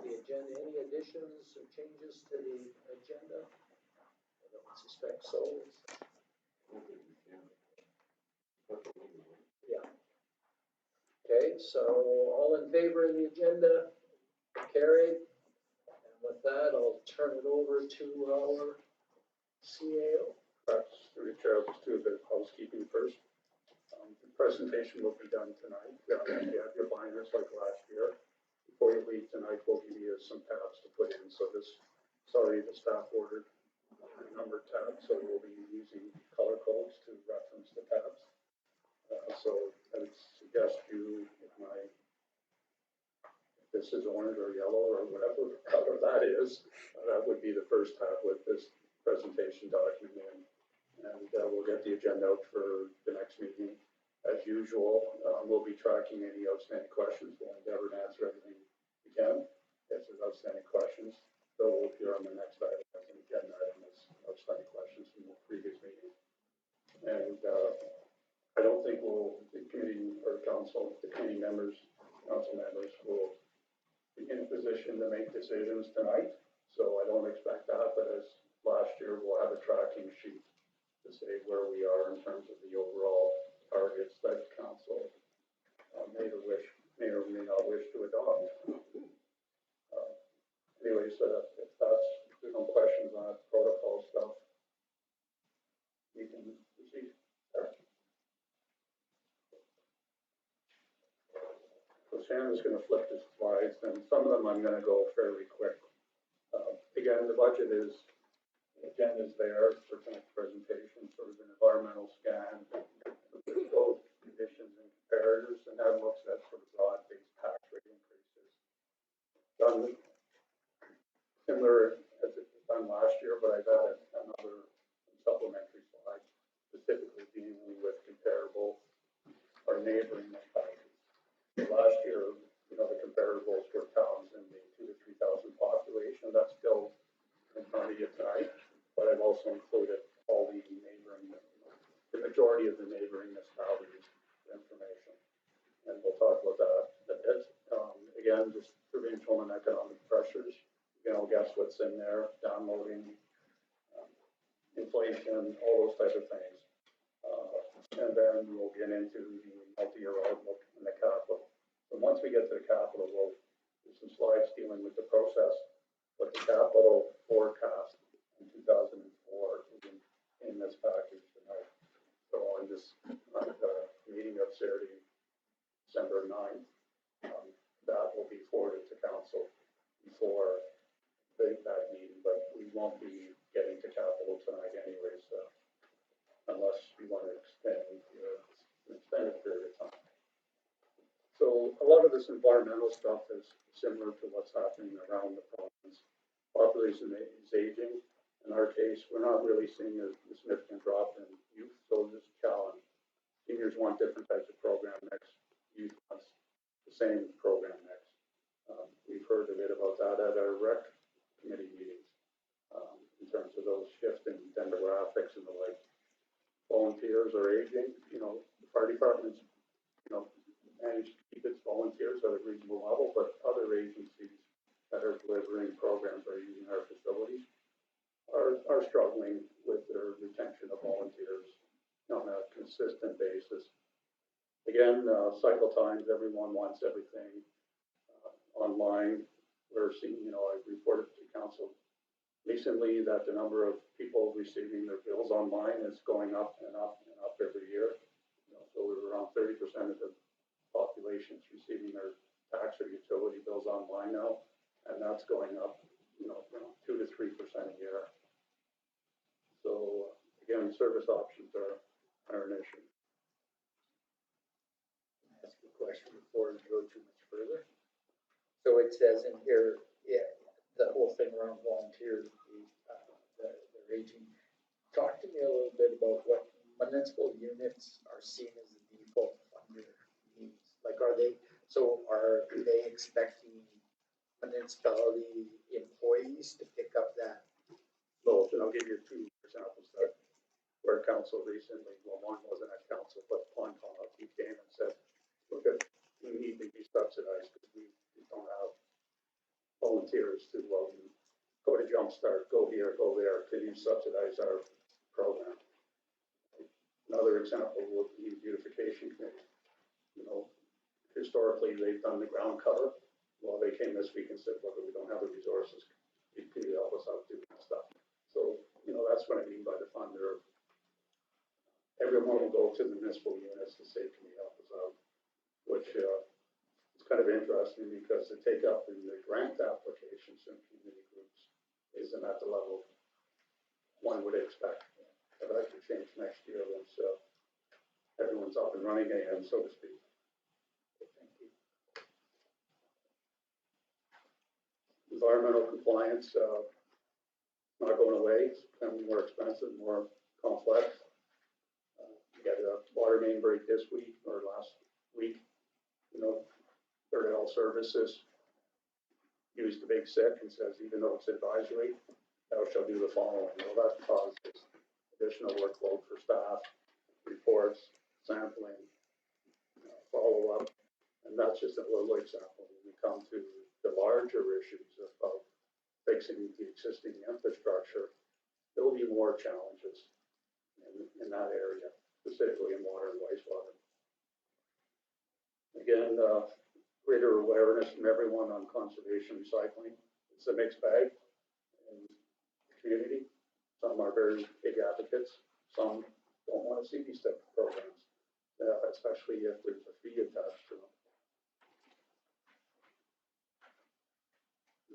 the agenda, any additions or changes to the agenda? I don't suspect so. Yeah. Okay, so all in favor of the agenda? Carried. And with that, I'll turn it over to our CAO. Perhaps through the chair, I'll just do a bit of housekeeping first. The presentation will be done tonight. You have your binders like last year. Before you leave tonight, we'll give you some tabs to put in. So this, sorry, the staff ordered numbered tabs, so we'll be using color codes to reference the tabs. So I would suggest you, if this is orange or yellow or whatever color that is, that would be the first tab with this presentation document in. And we'll get the agenda out for the next meeting. As usual, we'll be tracking any outstanding questions. We'll endeavor to answer everything we can. If there's outstanding questions, they'll appear on the next item as an agenda item as outstanding questions from the previous meeting. And I don't think the committee or council, the committee members, council members will be in a position to make decisions tonight. So I don't expect that, but as last year, we'll have a tracking sheet to say where we are in terms of the overall targets that council may or may not wish to adopt. Anyways, if there's no questions on that protocol stuff, we can proceed. So Shannon's going to flip the slides, and some of them I'm going to go fairly quick. Again, the budget is. The agenda is there for tonight's presentation, sort of an environmental scan, both conditions and comparators, and that looks at sort of broad-based tax rate increases. Done similar as it was done last year, but I've added another supplementary slide specifically dealing with comparable or neighboring taxes. So last year, the comparables were towns in the 2,000 to 3,000 population. That's still in front of you tonight. But I've also included all the neighboring, the majority of the neighboring municipalities information. And we'll talk about that a bit. Again, just provincial and economic pressures. Guess what's in there, downloading, inflation, all those type of things. And then we'll get into the multi-year outlook and the capital. So once we get to the capital, we'll do some slides dealing with the process, but the capital forecast 2004 is in this package tonight. So on this meeting of Saturday, December 9th, that will be forwarded to council before that meeting, but we won't be getting to capital tonight anyways, unless we want to extend an extended period of time. So a lot of this environmental stuff is similar to what's happening around the province. Population is aging. In our case, we're not really seeing a significant drop in youth, so this is a challenge. Seniors want different types of program mix. Youth wants the same program mix. We've heard a bit about that at our rec committee meetings in terms of those shifts in demographics and the like. Volunteers are aging. The fire department's managed to keep its volunteers at a reasonable level, but other agencies that are delivering programs are using our facilities. Are struggling with their retention of volunteers on a consistent basis. Again, cycle times, everyone wants everything online. We're seeing, I reported to council recently that the number of people receiving their bills online is going up and up and up every year. So we're around 30% of the population is receiving their tax or utility bills online now, and that's going up, around 2 to 3% a year. So again, service options are an issue. Can I ask you a question before we go too much further? So it says in here, the whole thing around volunteers, they're aging. Talk to me a little bit about what municipal units are seen as the default funder needs. Like, are they expecting municipality employees to pick up that? So, and I'll give you 2 examples that where council recently, well, one wasn't at council, but Pontotoc, he came and said, look, we need to be subsidized because we don't have jumpstart, go here, go there, can you subsidize our program? Another example would be beautification committee. You know, historically, they've done the ground cover. Well, they came this week and said, look, we don't have the resources. Can you help us out doing that stuff? So, you know, that's what I mean by the funder. Everyone will go to the municipal units to say, can you help us out? Which is kind of interesting because the take up in the grant applications in community groups isn't at the level one would expect. But that could change next year once everyone's up and running again, so to speak. Thank you. Environmental compliance, not going away, it's becoming more expensive, more complex. We got a water main break this week or last week. You know, Third Health Services used the big sick and says, even though it's advisory, thou shall do the following. Well, that causes additional workload for staff, reports, sampling, follow-up. And that's just a little example. When we come to the larger issues about fixing the existing infrastructure, there will be more challenges in that area, specifically in water and wastewater. Again, greater awareness from everyone on conservation recycling. It's a mixed bag in the community. Some are very big advocates. Some don't want to see these type of programs, especially if there's a fee attached to them.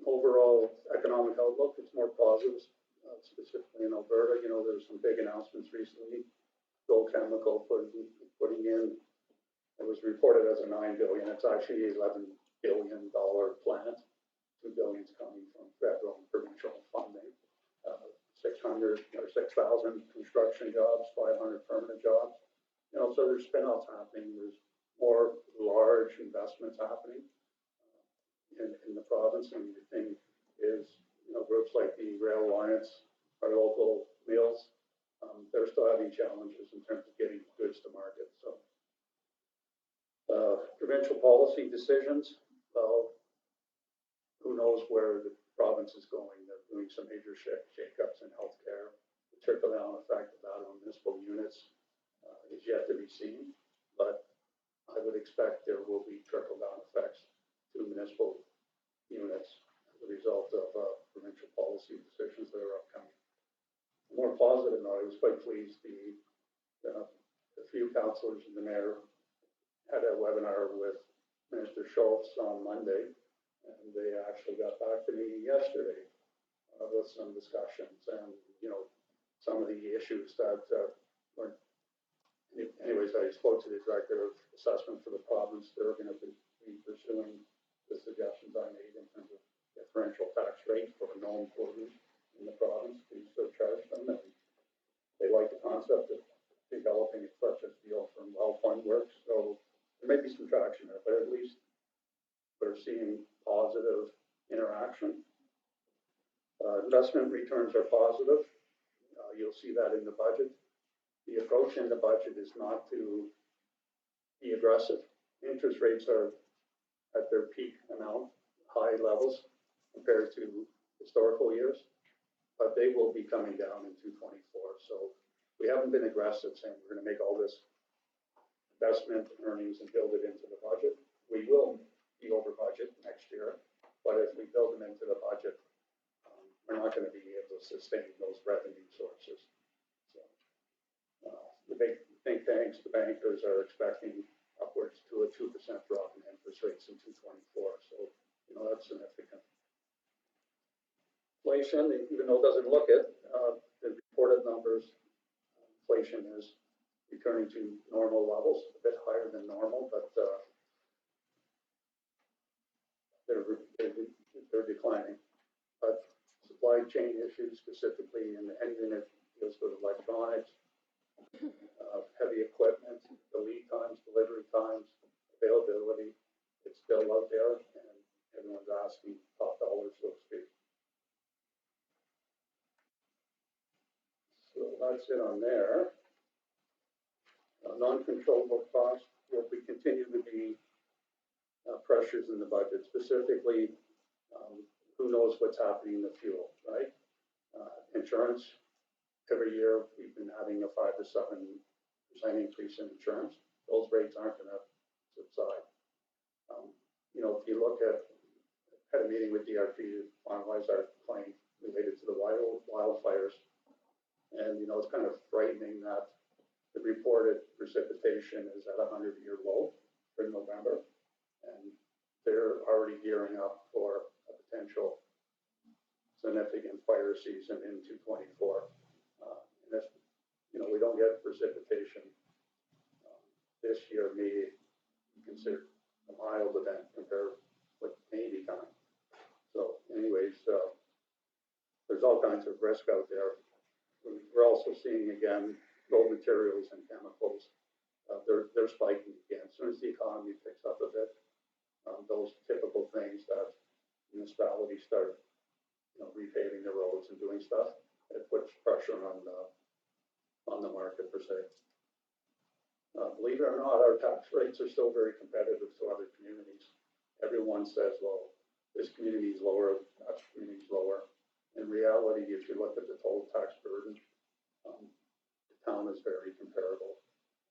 Overall economic outlook, it's more positive, specifically in Alberta. You know, there's some big announcements recently. Gold Chemical putting in, it was reported as a $9 billion. It's actually $11 billion plant. $2 billion is coming from federal and provincial funding. 600 or 6,000 construction jobs, 500 permanent jobs. You know, so there's spin-offs happening. There's more large investments happening in the province. And the thing is, you know, groups like the Rail Alliance, our local mills, they're still having challenges in terms of getting goods to market. So provincial policy decisions, well, who knows where the province is going. They're doing some major shakeups in healthcare. The trickle-down effect of that on municipal units is yet to be seen, but I would expect there will be trickle-down effects to municipal units as a result of provincial policy decisions that are upcoming. More positive note, I was quite pleased a few councillors and the mayor had a webinar with Minister Schultz on Monday, and they actually got back to me yesterday with some discussions and, you know, some of the issues that were, anyways, I spoke to the director of assessment for the province. They're going to be pursuing the suggestions I made in terms of differential tax rate for known employees in the province to surcharge them. And they like the concept of developing such a deal from well fund work. So there may be some traction there, but at least we're seeing positive interaction. Investment returns are positive. You'll see that in the budget. The approach in the budget is not to be aggressive. Interest rates are at their peak amount, high levels compared to historical years, but they will be coming down in 2024. So we haven't been aggressive saying we're going to make all this investment earnings and build it into the budget. We will be over budget next year, but if we build them into the budget, we're not going to be able to sustain those revenue sources. So the big think tanks, the bankers are expecting upwards to a 2% drop in interest rates in 2024. So, you know, that's significant. Inflation, even though it doesn't look it, the reported numbers, inflation is returning to normal levels, a bit higher than normal, but they're declining. But supply chain issues, specifically in anything that deals with electronics, heavy equipment, the lead times, delivery times, availability, it's still out there, and everyone's asking top dollars, so to speak. So that's it on there. Non-controllable costs, will be continue to be pressures in the budget, specifically who knows what's happening in the fuel, right? Insurance, every year, we've been having a 5 to 7% increase in insurance. Those rates aren't gonna subside. You know, if you look at, had a meeting with DRP to finalize our claim related to the wildfires. And, you know, it's kind of frightening that the reported precipitation is at a 100-year low for November. And they're already gearing up for a potential significant fire season into 24. And if, you know, we don't get precipitation this year, may be considered a mild event compared with maybe coming. So anyways, there's all kinds of risk out there. We're also seeing again, raw materials and chemicals, they're spiking again. As soon as the economy picks up a bit, those typical things that municipalities start, you know, repaving the roads and doing stuff, it puts pressure on the market per se. Believe it or not, our tax rates are still very competitive to other communities. Everyone says, well, this community is lower, that community is lower. In reality, if you look at the total tax burden, the town is very comparable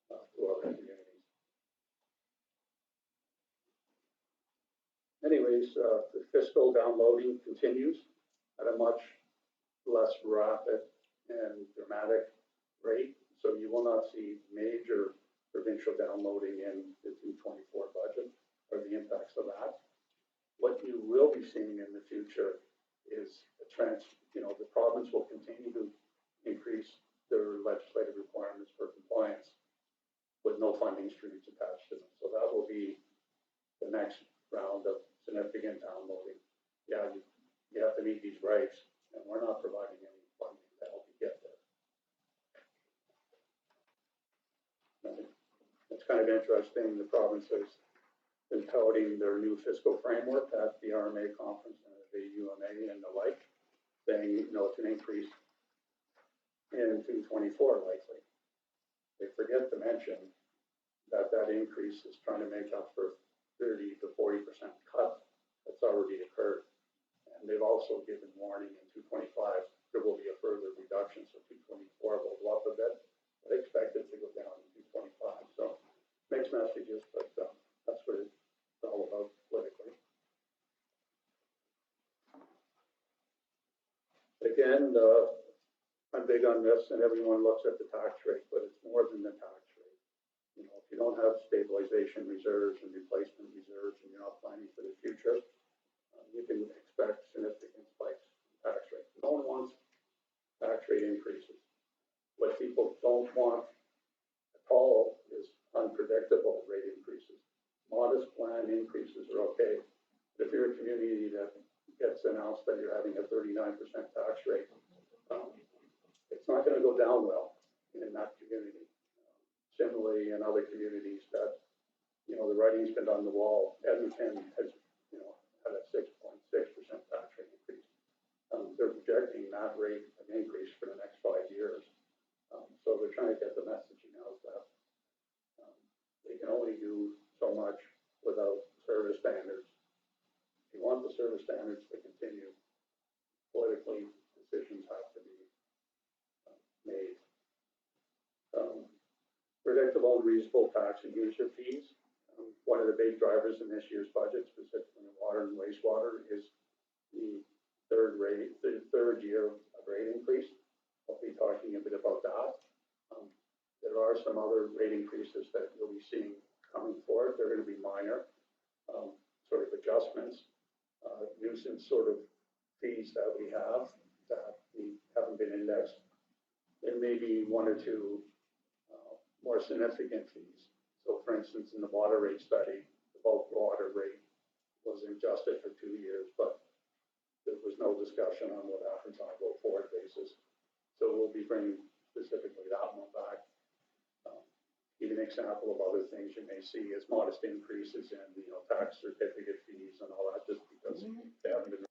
to other communities. Anyways, the fiscal downloading continues at a much less rapid and dramatic rate. So you will not see major provincial downloading in the 2024 budget or the impacts of that. What you will be seeing in the future is the province will continue to increase their legislative requirements for compliance with no funding streams attached to them. So that will be the next round of significant downloading. Yeah, you have to meet these rights, and we're not providing any funding to help you get there. It's kind of interesting, the province has been touting their new fiscal framework at the RMA conference and the UMA and the like, saying, you know, it's an increase in 2024 likely. They forget to mention that that increase is trying to make up for 30 to 40% cut that's already occurred. And they've also given warning in 225, there will be a further reduction. So 224 will go up a bit, but expect it to go down in 225. So mixed messages, but that's what it's all about politically. Again, I'm big on this, and everyone looks at the tax rate, but it's more than the tax rate. You know, if you don't have stabilization reserves and replacement reserves, and you're not planning for the future, you can expect significant spikes in tax rate. No one wants tax rate increases. What people don't want at all is unpredictable rate increases. Modest planned increases are okay. But if you're a community that gets announced that you're having a 39% tax rate, it's not going to go down well in that community. Similarly, in other communities that, you know, the writing's been on the wall. Edmonton has, you know, had a 6.6% tax rate increase. They're projecting that rate of increase for the next 5 years. So they're trying to get the messaging out that they can only do so much without service standards. If you want the service standards to continue, politically, decisions have to be made. Predictable and reasonable tax and user fees. One of the big drivers in this year's budget, specifically in water and wastewater, is the third year of rate increase. I'll be talking a bit about that. There are some other rate increases that you'll be seeing coming forward. They're going to be minor, sort of adjustments, nuisance sort of fees that we have that we haven't been indexed. There may be one or two more significant fees. So for instance, in the water rate study, the bulk water rate was adjusted for 2 years, but there was no discussion on what happens on a go-forward basis. So we'll be bringing specifically that one back. Give an example of other things you may see as modest increases in, you know, tax certificate fees and all that, just because they haven't been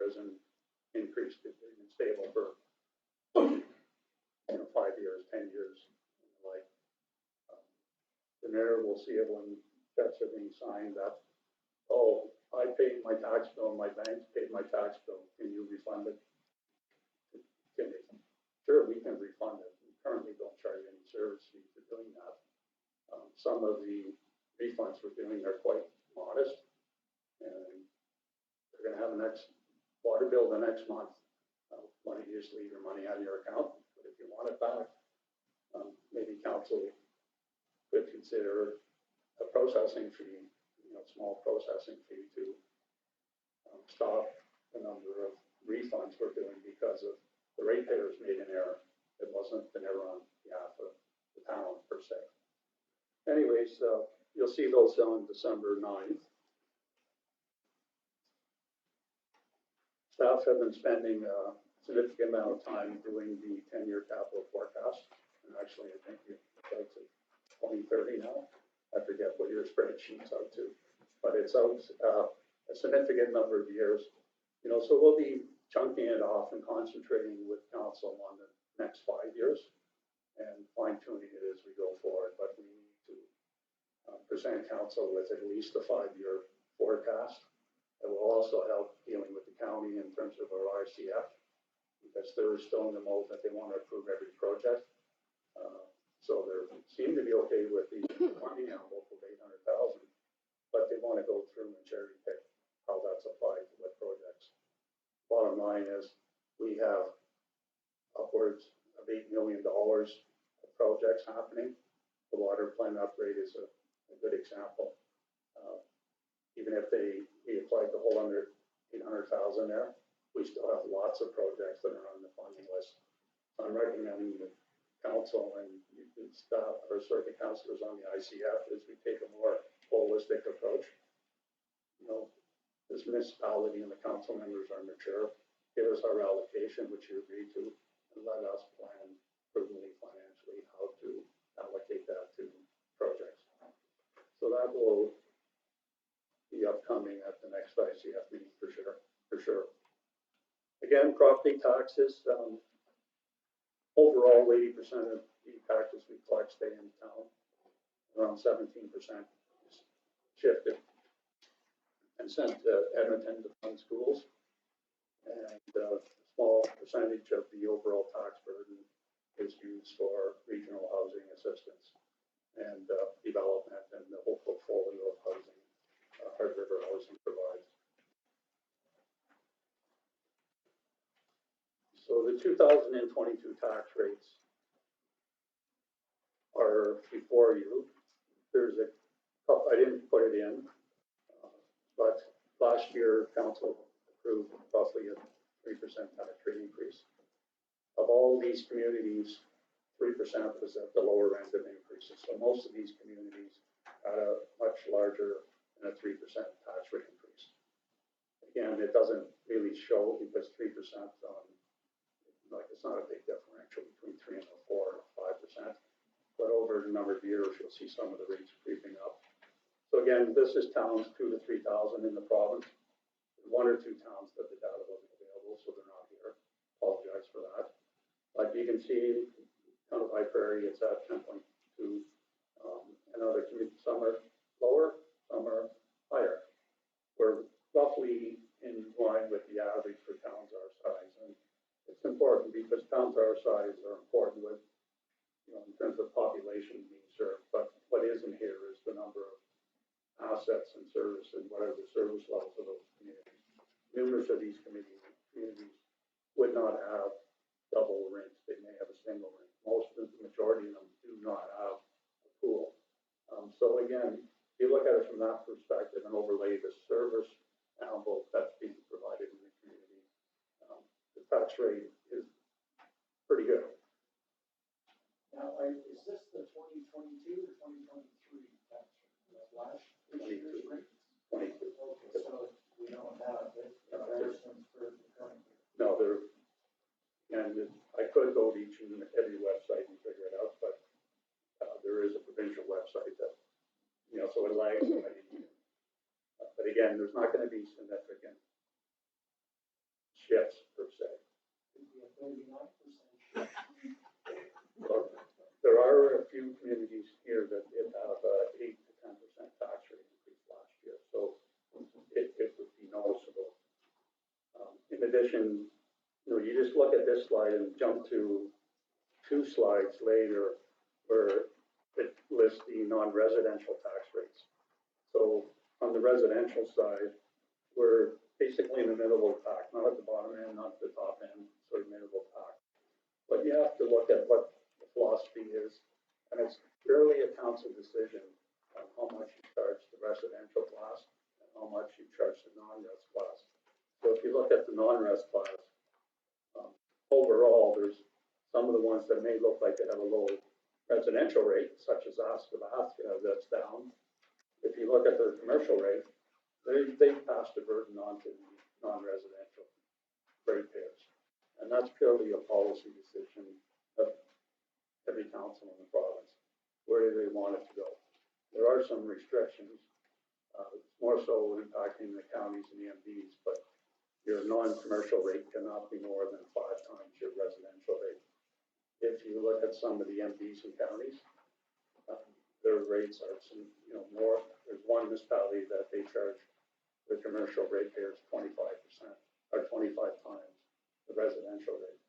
increased, they've been stable for 5 years, 10 years, and the like. The mayor will see it when checks are being signed that, oh, I paid my tax bill, my bank paid my tax bill, can you refund it? sure, we can refund it. We currently don't charge any service fee for doing that. Some of the refunds we're doing are quite modest, and they're gonna have a next water bill the next month. Why don't you just leave your money out of your account, but if you want it back, maybe council could consider a processing fee, small processing fee to stop the number of refunds we're doing because of the ratepayers made an error. It wasn't an error on behalf of the town per se. Anyways, you'll see those on December 9th. Staff have been spending a significant amount of time doing the 10-year capital forecast. And actually, I think it's out to 2030 now. I forget what your spreadsheet's out to, but it's out a significant number of years. So we'll be chunking it off and concentrating with council on the next 5 years and fine tuning it as we go forward. But we need to present council with at least a 5-year forecast. It will also help dealing with the county in terms of our RCF, because they're still in the mode that they want to approve every project. So they seem to be okay with the funding envelope of 800,000, but they want to go through and cherry pick how that's applied to what projects. Bottom line is we have upwards of $8 million of projects happening. The water plant upgrade is a good example. Even if we applied the whole under 800,000 there, we still have lots of projects that are on the funding list. I'm recommending the council and staff, or sorry, the councilors on the ICF, is we take a more holistic approach. This municipality and the council members are mature. Give us our allocation, which you agreed to, and let us plan prudently financially how to allocate that to projects. So that will be upcoming at the next ICF meeting for sure. Again, property taxes, overall 80% of the taxes we collect stay in town. Around 17% is shifted and sent to Edmonton to fund schools. And a small percentage of the overall tax burden is used for regional housing assistance and development and the whole portfolio of housing Hard River Housing provides. So the 2022 tax rates are before you. There's a couple, I didn't put it in, but last year council approved roughly a 3% tax rate increase. Of all these communities, 3% was at the lower end of increases. So most of these communities had a much larger than a 3% tax rate increase. Again, it doesn't really show because 3% it's not a big differential between 3 and 4 or 5%. But over a number of years, you'll see some of the rates creeping up. So again, this is towns 2,000 to 3,000 in the province. 1 or 2 towns that the data wasn't available, so they're not here. Apologize for that. But you can see, kind of High Prairie, it's at 10.2. And other communities, some are lower, some are higher. We're roughly in line with the average for towns our size. And it's important because towns our size are important with, in terms of population being served. But what isn't here is the number of assets and service and what are the service levels of those communities. Numerous of these communities would not have double rinks. They may have a single rink. Most of the majority of them do not have a pool. So again, if you look at it from that perspective and overlay the service envelope that's being provided in the community, the tax rate is pretty good. Now, is this the 2022 or 2023 tax rate? Last year's rate? 22. Okay, so we don't have it. Comparisons for the current year. No, and I could go to each and every website and figure it out, but there is a provincial website that, so it lags. But again, there's not going to be significant shifts per se. It'd be a 39% shift. So there are a few communities here that did have 8 to 10% tax rate increase last year, so it would be noticeable. In addition, you just look at this slide and jump to 2 slides later where it lists the non-residential tax rates. So on the residential side, we're basically in the middle of the pack, not at the bottom end, not at the top end, sort of middle of the pack. But you have to look at what the philosophy is, and it's purely a council decision on how much you charge the residential class and how much you charge the non-res class. So if you look at the non-res class, overall, there's some of the ones that may look like they have a low residential rate, such as Askabath, that's down. If you look at their commercial rate, they passed the burden on to the non-residential ratepayers. And that's purely a policy decision of every council in the province. Where do they want it to go? There are some restrictions, more so impacting the counties and the MDs, but your non-commercial rate cannot be more than 5 times your residential rate. If you look at some of the MDs and counties, their rates are some, more. There's one municipality that they charge the commercial ratepayers 25% or 25 times the residential rate.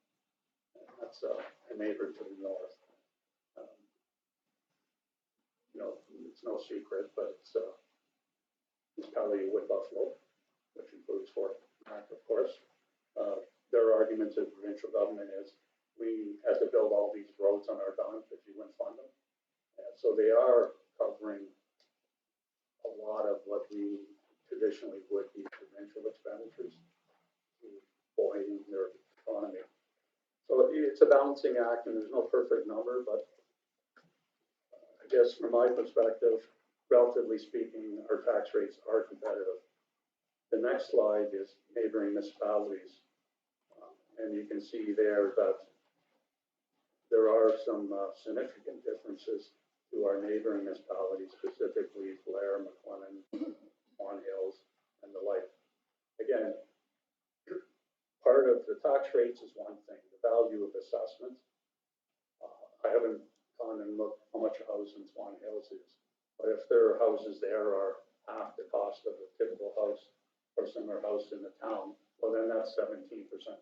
And that's a neighbor to the north. It's no secret, but it's municipality Wood Buffalo, which includes Fort Mac, of course. Their argument to the provincial government is we had to build all these roads on our dime because you wouldn't fund them. And so they are covering a lot of what we traditionally would be provincial expenditures to buoying their economy. So it's a balancing act, and there's no perfect number, but I guess from my perspective, relatively speaking, our tax rates are competitive. The next slide is neighboring municipalities, and you can see there that there are some significant differences to our neighboring municipalities, specifically Blair, McLennan, Swan Hills, and the like. Again, part of the tax rates is one thing, the value of assessment. I haven't gone and looked how much a house in Swan Hills is, but if their houses there are half the cost of a typical house or similar house in the town, well then that 17%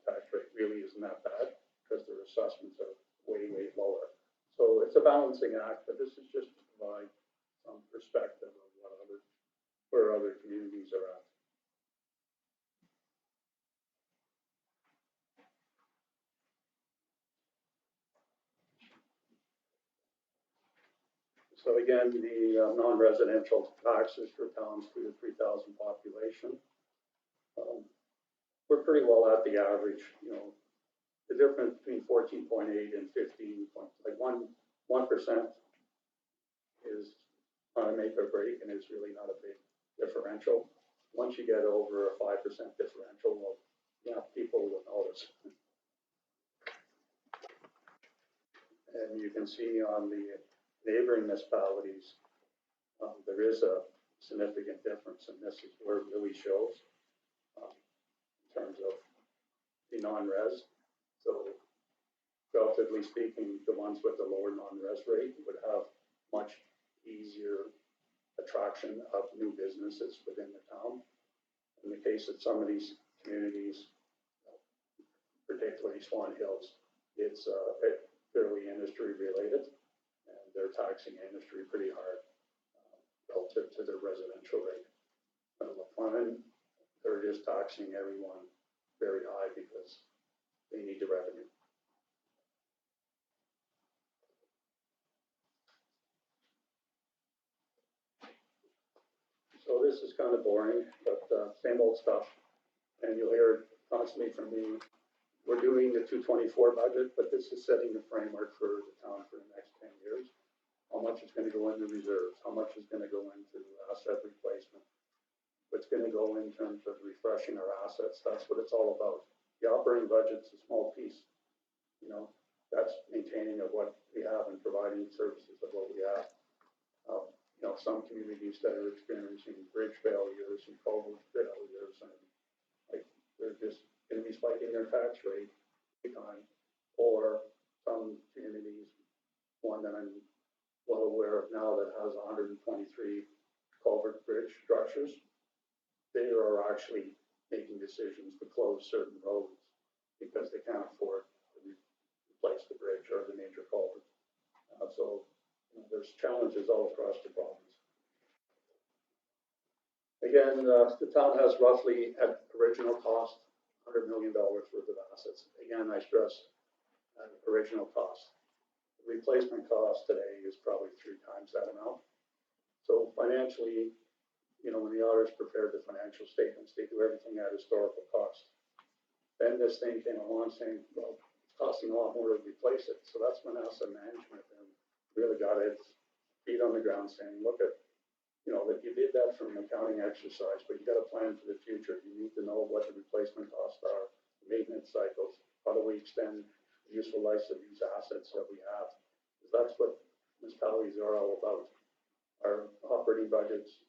tax rate really isn't that bad because their assessments are way, way lower. So it's a balancing act, but this is just to provide some perspective of where other communities are at. So again, the non-residential taxes for towns 2 to 3,000 population. We're pretty well at the average, the difference between 14.8 and 15, like 1% is on a make or break, and it's really not a big differential. Once you get over a 5% differential, well, people will notice. And you can see on the neighboring municipalities, there is a significant difference, and this is where it really shows in terms of the non-res. So relatively speaking, the ones with the lower non-res rate would have much easier attraction of new businesses within the town. In the case of some of these communities, particularly Swan Hills, it's fairly industry related, and they're taxing industry pretty hard relative to their residential rate. McLennan, they're just taxing everyone very high because they need the revenue. So this is kind of boring, but same old stuff. And you'll hear constantly from me, we're doing the 224 budget, but this is setting the framework for the town for the next 10 years. How much is going to go into reserves? How much is going to go into asset replacement? What's going to go in terms of refreshing our assets? That's what it's all about. The operating budget's a small piece. That's maintaining of what we have and providing services of what we have. Some communities that are experiencing bridge failures and culvert failures, and they're just going to be spiking their tax rate every time. Or some communities, one that I'm well aware of now that has 123 culvert bridge structures, they are actually making decisions to close certain roads because they can't afford to replace the bridge or the main And the town has roughly, at original cost, $100 million worth of assets. Again, I stress original cost. Replacement cost today is probably 3 times that amount. So financially, you know, when the auditors prepared the financial statements, they do everything at historical cost. Then this thing came along saying, well, it's costing a lot more to replace it. So that's when asset management then really got its feet on the ground saying, look at, you know, that you did that from an accounting exercise, but you got to plan for the future. You need to know what the replacement costs are, maintenance cycles, how do we extend the useful life of these assets that we have? Because that's what municipalities are all about. Our operating budgets,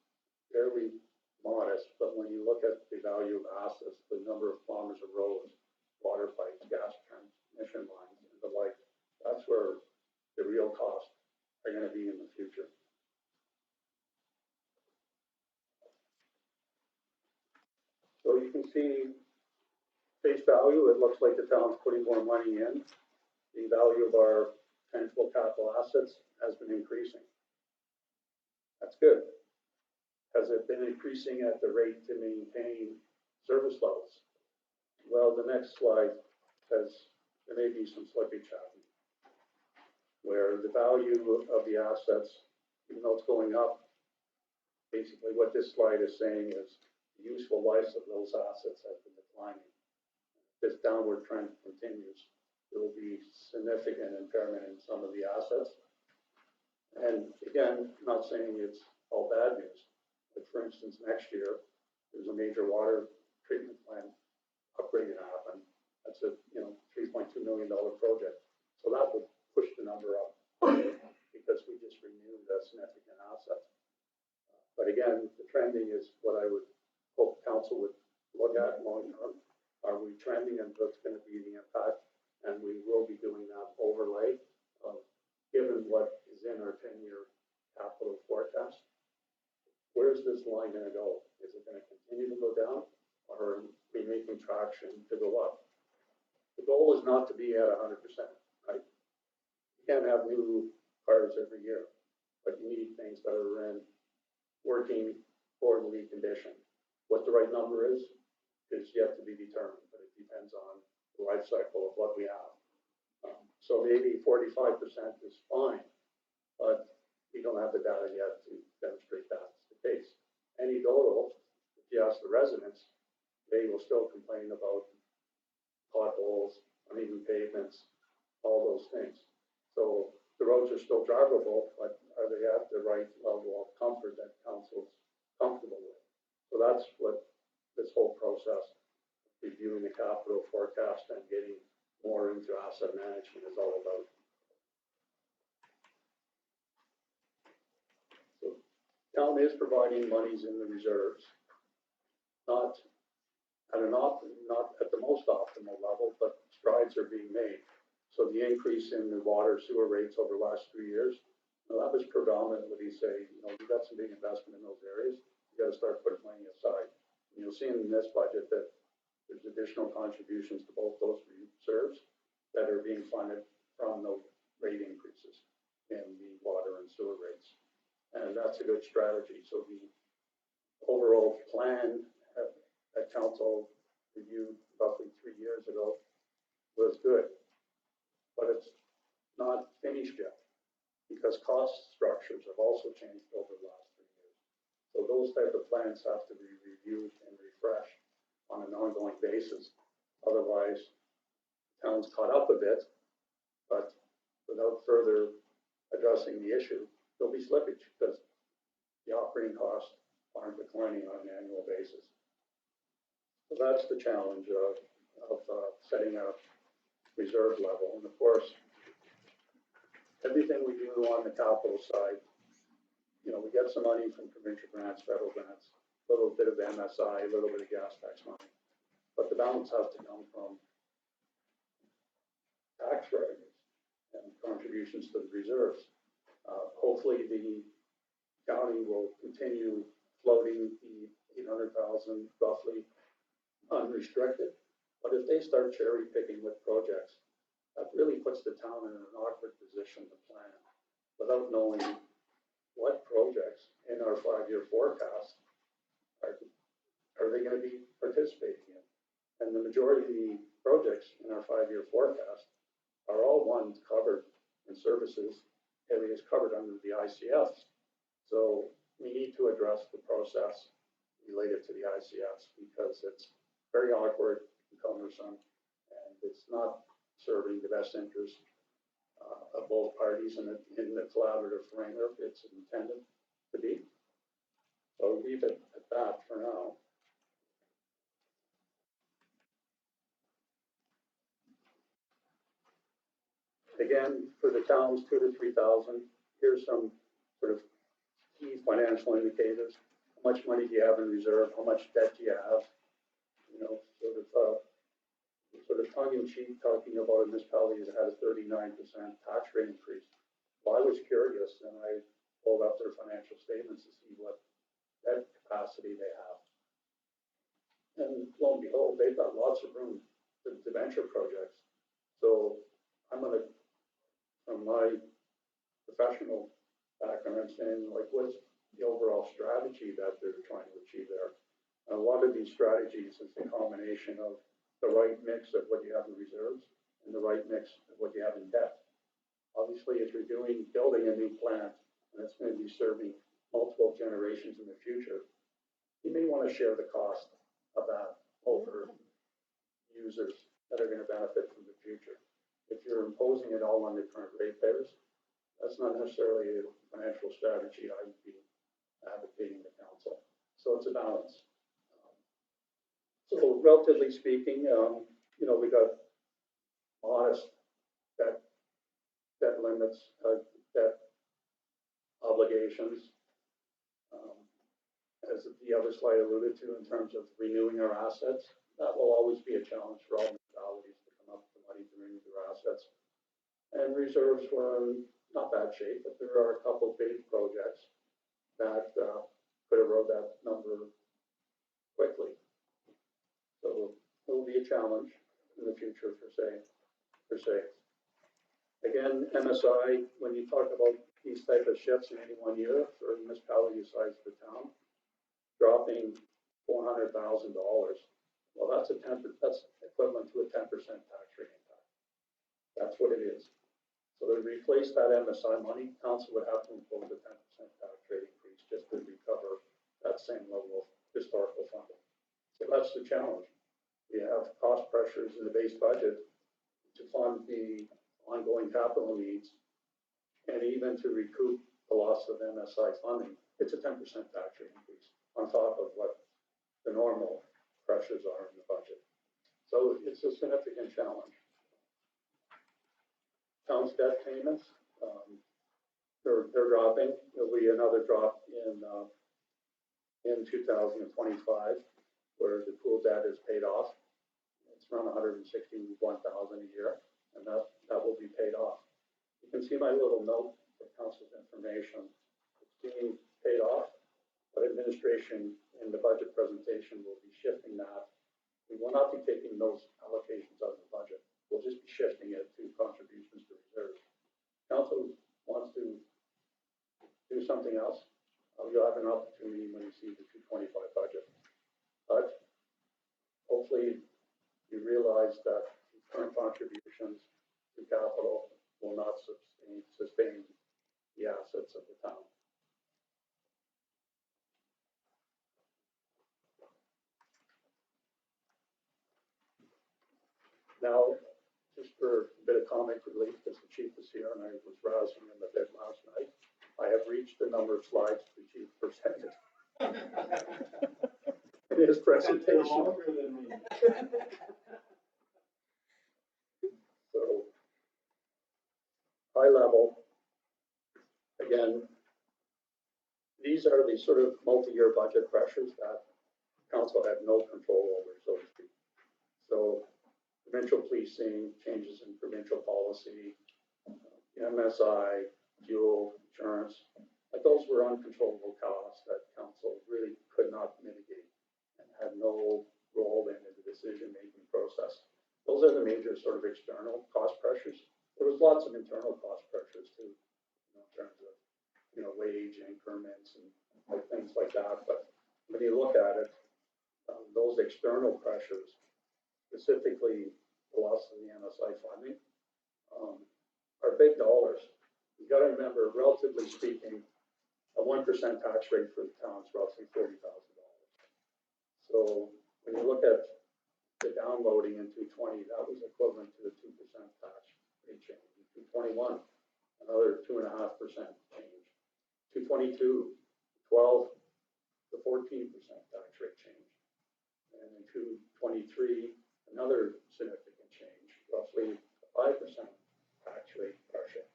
fairly modest, but when you look at the value of assets, the number of kilometers of roads, water pipes, gas transmission lines, and the like, that's where the real costs are going to be in the future. So you can see face value, it looks like the town's putting more money in. The value of our tangible capital assets has been increasing. That's good. Has it been increasing at the rate to maintain service levels? Well, the next slide says there may be some slippage happening, where the value of the assets, even though it's going up, basically what this slide is saying is the useful life of those assets has been declining. If this downward trend continues, there will be significant impairment in some of the assets. And again, I'm not saying it's all bad news. Like for instance, next year, there's a major water treatment plant upgrade to happen. That's a $3.2 million project. So that would push the number up because we just renewed a significant asset. But again, the trending is what I would hope council would look at long term. Are we trending and what's going to be the impact? And we will be doing that overlay given what is in our 10-year capital forecast. Where's this line going to go? Is it going to continue to go down, or are we making traction to go up? The goal is not to be at 100%, right? You can't have new cars every year, but you need things that are in working orderly condition. What the right number is yet to be determined, but it depends on the life cycle of what we have. So maybe 45% is fine, but we don't have the data yet to demonstrate that's the case. Anecdotal, if you ask the residents, they will still complain about potholes, uneven pavements, all those things. So the roads are still drivable, but are they at the right level of comfort that council's comfortable with? So that's what this whole process, reviewing the capital forecast and getting more into asset management is all about. So town is providing monies in the reserves, not at the most optimal level, but strides are being made. So the increase in the water sewer rates over the last 3 years, that was predominantly say, you got some big investment in those areas, you got to start putting money aside. And you'll see in this budget that there's additional contributions to both those reserves that are being funded from those rate increases in the water and sewer rates. And that's a good strategy. So the overall plan that council reviewed roughly 3 years ago was good, but it's not finished yet because cost structures have also changed over the last 3 years. So those type of plans have to be reviewed and refreshed on an ongoing basis. Otherwise, town's caught up a bit, but without further addressing the issue, there'll be slippage because the operating costs aren't declining on an annual basis. So that's the challenge of setting a reserve level. And of course, everything we do on the capital side, we get some money from provincial grants, federal grants, a little bit of MSI, a little bit of gas tax money, but the balance has to come from tax revenues and contributions to the reserves. Hopefully the county will continue floating the 800,000 roughly unrestricted, but if they start cherry picking with projects, that really puts the town in an awkward position to plan without knowing what projects in our 5-year forecast are are they gonna be participating in? And the majority of the projects in our 5-year forecast are all ones covered in services areas covered under the ICFs. So we need to address the process related to the ICFs because it's very awkward and cumbersome, and it's not serving the best interest of both parties in the collaborative framework it's intended to be. So leave it at that for now. Again, for the towns, 2,000 to 3,000, here's some sort of key financial indicators. How much money do you have in reserve? How much debt do you have? You know, sort of tongue in cheek talking about a municipality that had a 39% tax rate increase. Well, I was curious and I pulled up their financial statements to see what debt capacity they have. And lo and behold, they've got lots of room to venture projects. So I'm gonna, from my professional background, I'm saying, like, what's the overall strategy that they're trying to achieve there? And a lot of these strategies is a combination of the right mix of what you have in reserves and the right mix of what you have in debt. Obviously, if you're building a new plant and it's going to be serving multiple generations in the future, you may want to share the cost of that over users that are going to benefit from the future. If you're imposing it all on the current ratepayers, that's not necessarily a financial strategy I would be advocating to council. So it's a balance. So relatively speaking, you know, we got modest debt limits, debt obligations. As the other slide alluded to, in terms of renewing our assets, that will always be a challenge for all municipalities to come up with the money to renew their assets. And reserves were in not bad shape, but there are a couple big projects that could erode that number quickly. So it will be a challenge in the future per se. Again, MSI, when you talk about these type of shifts in any 1 year for a municipality the size of the town, dropping $400,000. Well, that's equivalent to a 10% tax rate impact. That's what it is. So to replace that MSI money, council would have to impose a 10% tax rate increase just to recover that same level of historical funding. So that's the challenge. You have cost pressures in the base budget to fund the ongoing capital needs, and even to recoup the loss of MSI funding, it's a 10% tax rate increase on top of what the normal pressures are in the budget. So it's a significant challenge. Town's debt payments, they're dropping. There'll be another drop in 2025, where the pool debt is paid off. It's around $161,000 a year, and that will be paid off. You can see my little note for council's information. It's being paid off, but administration in the budget presentation will be shifting that. We will not be taking those allocations out of the budget. We'll just be shifting it to contributions to reserves. Council wants to do something else. You'll have an opportunity when you see the 225 budget. But hopefully you realize that current contributions to capital will not sustain the assets of the town. Now, just for a bit of comic relief, because the chief is here and I was rousing him a bit last night, I have reached the number of slides the chief presented in his presentation. So, high level, again, these are the sort of multi-year budget pressures that council had no control over, so to speak. So, provincial policing, changes in provincial policy, MSI, fuel, insurance, but those were uncontrollable costs that council really could not mitigate and had no role in the decision-making process. Those are the major sort of external cost pressures. There was lots of internal cost pressures too, in terms of, wage increments and things like that. But when you look at it, external pressures, specifically the loss of the MSI funding, are big dollars. You gotta remember, relatively speaking, a 1% tax rate for the town is roughly $30,000. So when you look at the downloading in 220, that was equivalent to the 2% tax rate change. In 221, another 2.5% change. 222, 12 to 14% tax rate change. And in 223, another significant change, roughly 5% tax rate pressure.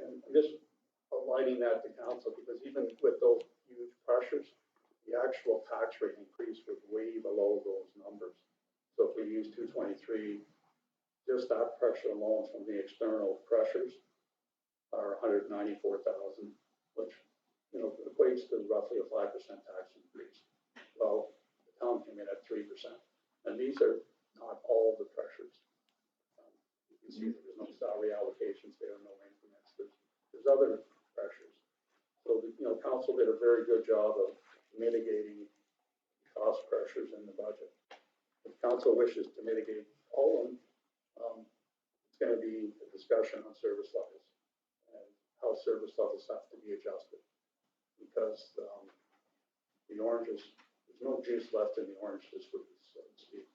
And I'm just aligning that to council because even with those huge pressures, the actual tax rate increase was way below those numbers. So if we use 223, just that pressure alone from the external pressures are 194,000, which, you know, equates to roughly a 5% tax increase. Well, the town came in at 3%. And these are not all the pressures. You can see there's no salary allocations there, no increments. There's other pressures. So, you know, council did a very good job of mitigating cost pressures in the budget. If council wishes to mitigate all of them, it's going to be a discussion on service levels and how service levels have to be adjusted. Because the oranges, there's no juice left in the orange this week, so to speak.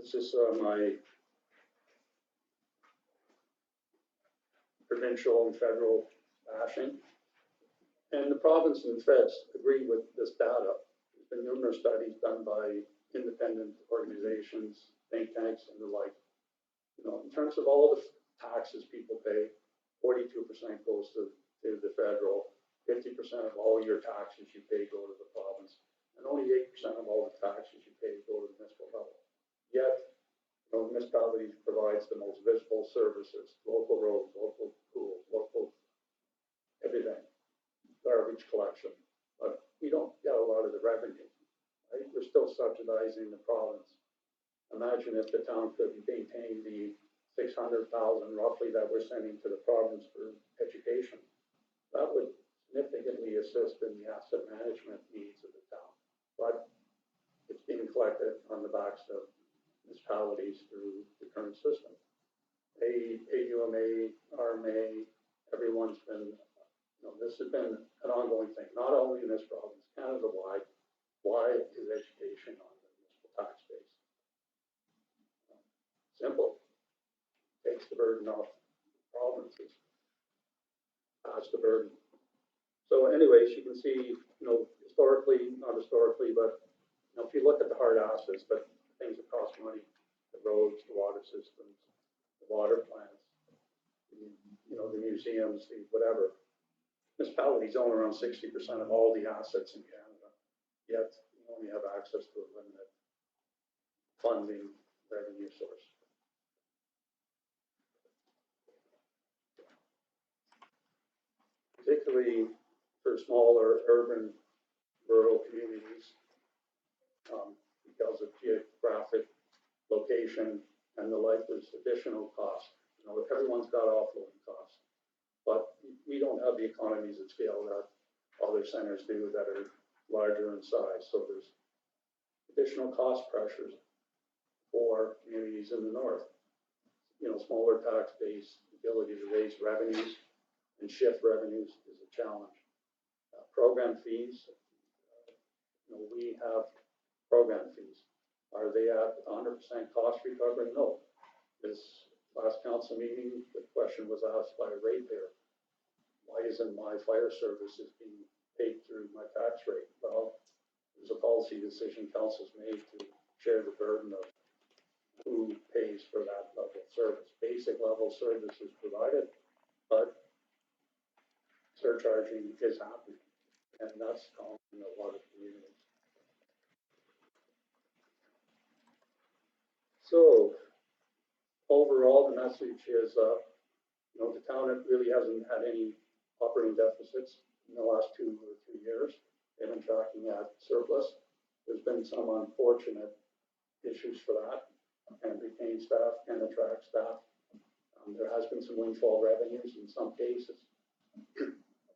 This is my provincial and federal bashing. And the province and feds agree with this data. There's been numerous studies done by independent organizations, think tanks, and the like. You know, in terms of all the taxes people pay, 42% goes to the federal, 50% of all your taxes you pay go to the province, and only 8% of all the taxes you pay go to the municipal level. Yet, you know, municipalities provides the most visible services, local roads, local schools, local everything. Garbage collection, but we don't get a lot of the revenue, right? We're still subsidizing the province. Imagine if the town could maintain the 600,000 roughly that we're sending to the province for education. That would significantly assist in the asset management needs of the town. But it's being collected on the backs of municipalities through the current system. AUMA, RMA, everyone's been, you know, this has been an ongoing thing, not only in this province, Canada-wide. Why is education on the municipal tax base? Simple. Takes the burden off provinces. That's the burden. So anyways, you can see, you know, historically, not historically, but, you know, if you look at the hard assets, but things that cost money, the roads, the water systems, the water plants, you know, the museums, the whatever. Municipalities own around 60% of all the assets in Canada, yet you only have access to a limited funding revenue source. Particularly for smaller urban rural communities, because of geographic location and the like, there's additional costs. You know, everyone's got offloading costs. But we don't have the economies of scale that other centers do that are larger in size. So there's additional cost pressures for communities in the north. You know, smaller tax base, ability to raise revenues and shift revenues is a challenge. Program fees, you know, we have program fees. Are they at 100% cost recovery? No. This last council meeting, the question was asked by a ratepayer. Why isn't my fire services being paid through my tax rate? Well, there's a policy decision council's made to share the burden of who pays for that level of service. Basic level service is provided, but surcharging is happening, and that's common in a lot of communities. So overall, the message is, you know, the town really hasn't had any operating deficits in the last 2 or 3 years. They've been tracking at surplus. There's been some unfortunate issues for that, and retain staff and attract staff. There has been some windfall revenues in some cases.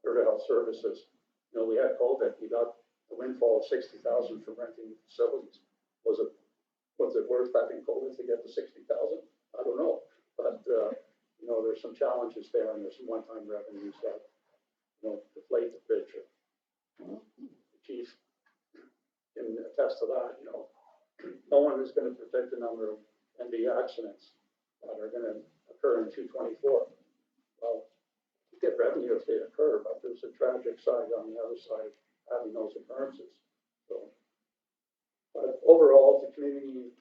Alberta Health Services, you know, we had COVID, we got windfall of 60,000 for renting facilities. Was it worth having COVID to get the 60,000? I don't know, but, you know, there's some challenges there and there's some one-time revenues that, you know, deflate the picture. The chief can attest to that, you know. No one is gonna predict the number of ND accidents that are gonna occur in 224. Well, you get revenue if they occur, but there's a tragic side on the other side of having those occurrences. So, but overall, the community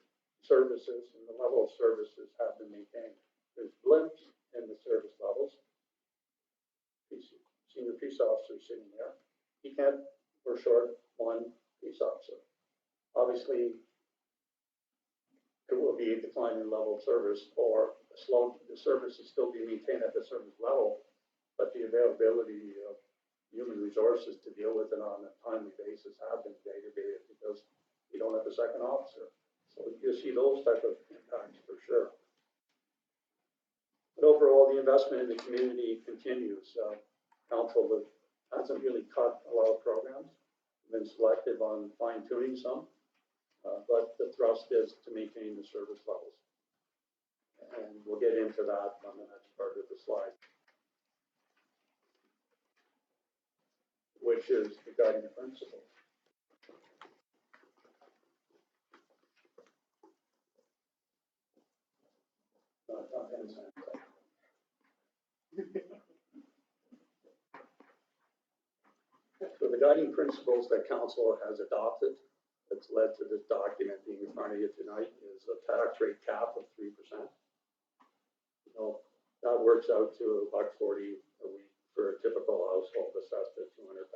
services and the level of services have been maintained. There's blips in the service levels. Senior peace officer sitting there. We're short one peace officer. Obviously, it will be a decline in level of service or the service is still being maintained at the service level, but the availability of human resources to deal with it on a timely basis have been degraded because you don't have a second officer. So you see those type of impacts for sure. But overall, the investment in the community continues. Council hasn't really cut a lot of programs, been selective on fine tuning some, but the thrust is to maintain the service levels. And we'll get into that on the next part of the slide, which is the guiding principle. So the guiding principles that council has adopted that's led to this document being in front of you tonight is a tax rate cap of 3%. You know, that works out to $1.40 a week for a typical household assessed at $200,000.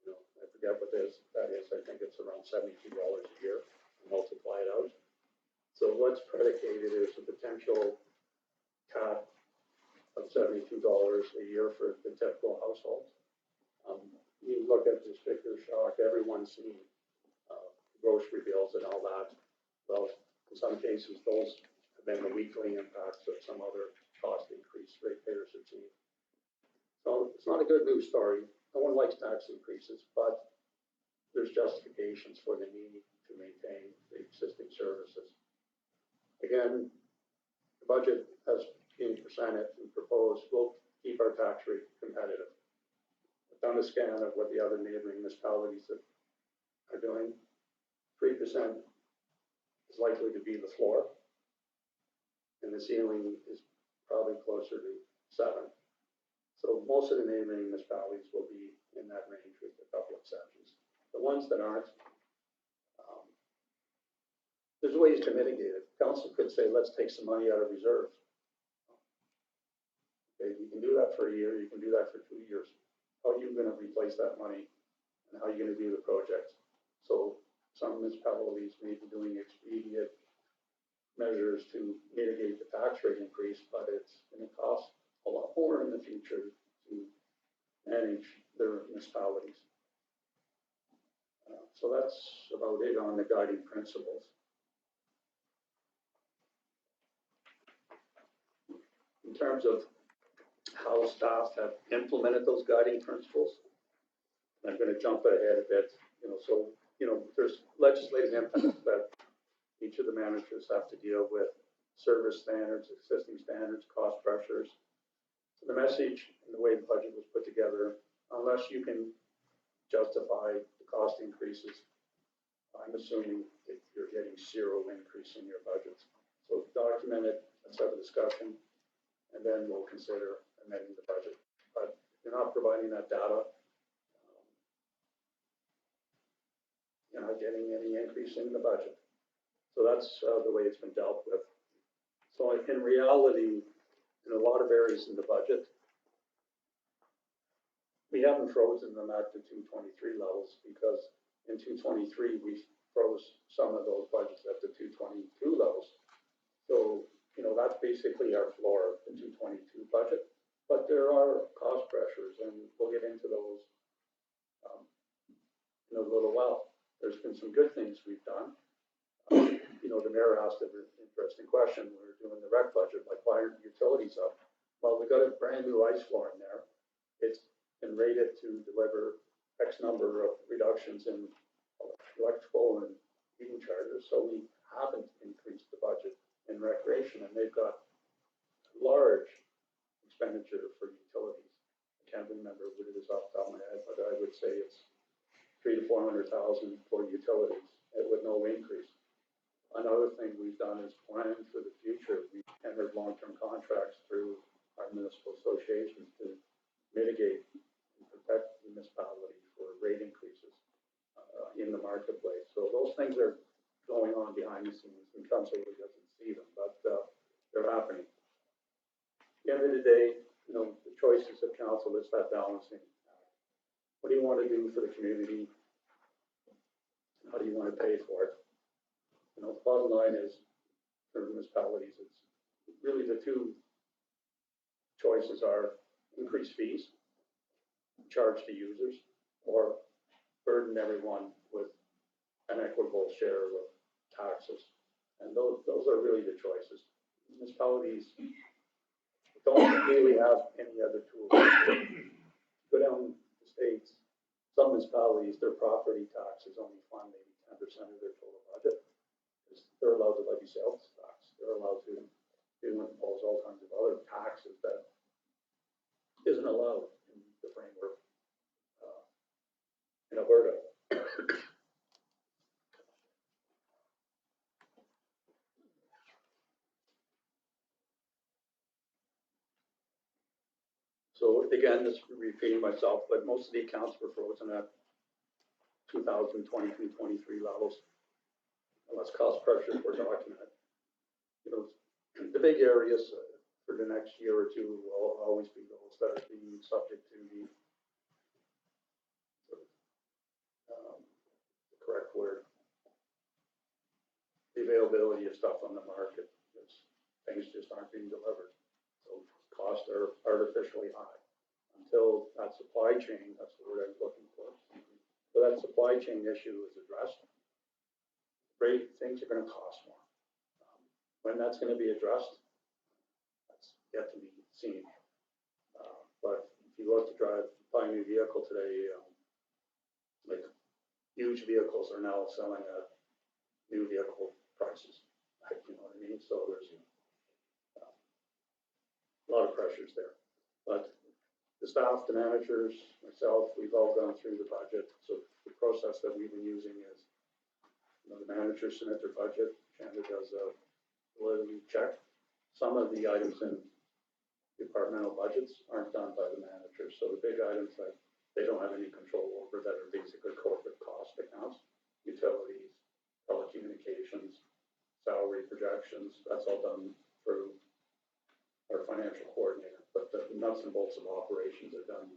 You know, I forget what that is. I think it's around $72 a year. Multiply it out. So what's predicated is a potential cap of $72 a year for the typical household. You look at the sticker shock, everyone's seen grocery bills and all that. Well, in some cases, those have been the weekly impacts of some other cost increase ratepayers have seen. So it's not a good news story. No one likes tax increases, but there's justifications for the need to maintain the existing services. Again, the budget has been presented and proposed will keep our tax rate competitive. I've done a scan of what the other neighboring municipalities are doing. 3% is likely to be the floor, and the ceiling is probably closer to 7%. So most of the neighboring municipalities will be in that range with a couple exceptions. The ones that aren't, there's ways to mitigate it. Council could say, let's take some money out of reserves. Okay, you can do that for a year, you can do that for 2 years. How are you going to replace that money? And how are you going to do the projects? So some municipalities may be doing expedient measures to mitigate the tax rate increase, but it's going to cost a lot more in the future to manage their municipalities. So that's about it on the guiding principles. In terms of how staff have implemented those guiding principles, I'm going to jump ahead a bit. So there's legislative impacts that each of the managers have to deal with: service standards, existing standards, cost pressures. So the message and the way the budget was put together, unless you can justify the cost increases, I'm assuming that you're getting zero increase in your budgets. So document it, let's have a discussion, and then we'll consider amending the budget. But if you're not providing that data, you're not getting any increase in the budget. So that's the way it's been dealt with. So in reality, in a lot of areas in the budget, we haven't frozen them at the 223 levels because in 223, we froze some of those budgets at the 222 levels. So, that's basically our floor, the 222 budget. But there are cost pressures, and we'll get into those in a little while. There's been some good things we've done. The mayor asked an interesting question. We were doing the rec budget, like why aren't utilities up? Well, we got a brand new ice floor in there. It's been rated to deliver X number of reductions in electrical and heating charges, so we haven't increased the budget in recreation, and they've got large expenditure for utilities. I can't remember what it is off the top of my head, but I would say it's 300,000 to 400,000 for utilities, with no increase. Another thing we've done is plan for the future. We've entered long-term contracts through our municipal associations to mitigate and protect the municipality for rate increases in the marketplace. So those things are going on behind the scenes, and council really doesn't see them, but they're happening. At the end of the day, you know, the choices of council is that balancing. What do you want to do for the community? How do you want to pay for it? You know, the bottom line is, for municipalities, it's really the two choices are increase fees, charge to users, or burden everyone with an equitable share of taxes. And those are really the choices. Municipalities don't really have any other tools. Go down the states, some municipalities, their property taxes only fund maybe 10% of their total budget. They're allowed to levy sales tax. They're allowed to impose all kinds of other taxes that isn't allowed in the framework in Alberta. So again, this is repeating myself, but most of the accounts were frozen at 2022-23 levels. Unless cost pressures we're talking about. You know, the big areas for the next year or two will always be those that are being subject to the correct word, the availability of stuff on the market. Things just aren't being delivered. So costs are artificially high. Until that supply chain, that's the word I was looking for. So that supply chain issue is addressed. Great things are going to cost more. When that's going to be addressed, that's yet to be seen. But if you look to buy a new vehicle today, like huge vehicles are now selling at new vehicle prices. You know what I mean? So there's a lot of pressures there. But the staff, the managers, myself, we've all gone through the budget. So the process that we've been using is, you know, the managers submit their budget, Canada does a validity check. Some of the items in departmental budgets aren't done by the managers. So the big items that they don't have any control over that are basically corporate cost accounts, utilities, telecommunications, salary projections, that's all done through our financial coordinator. But the nuts and bolts of operations are done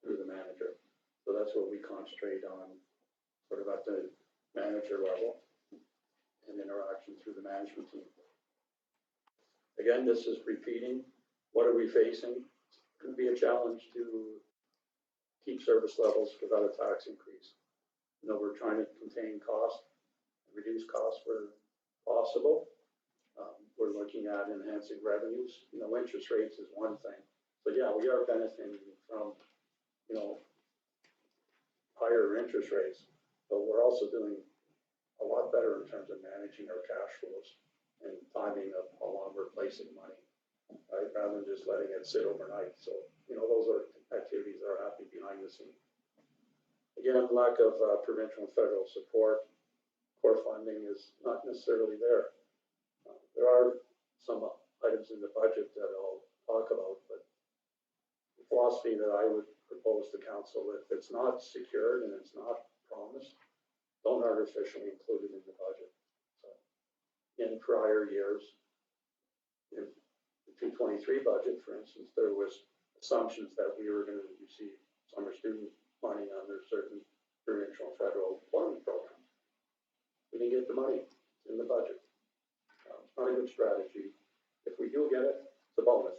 through the manager. So that's what we concentrate on sort of at the manager level and interaction through the management team. Again, this is repeating. What are we facing? It's going to be a challenge to keep service levels without a tax increase. You know, we're trying to contain costs, reduce costs where possible. We're looking at enhancing revenues. You know, interest rates is one thing. But yeah, we are benefiting from, you know, higher interest rates, but we're also doing a lot better in terms of managing our cash flows and timing of how long we're placing money, right? Rather than just letting it sit overnight. So, you know, those are activities that are happening behind the scenes. Again, lack of provincial and federal support. Core funding is not necessarily there. There are some items in the budget that I'll talk about, but the philosophy that I would propose to council, if it's not secured and it's not promised, don't artificially include it in the budget. So in prior years, in the 223 budget, for instance, there was assumptions that we were going to receive summer student money under certain provincial and federal employment programs. We didn't get the money in the budget. It's not a good strategy. If we do get it, it's a bonus.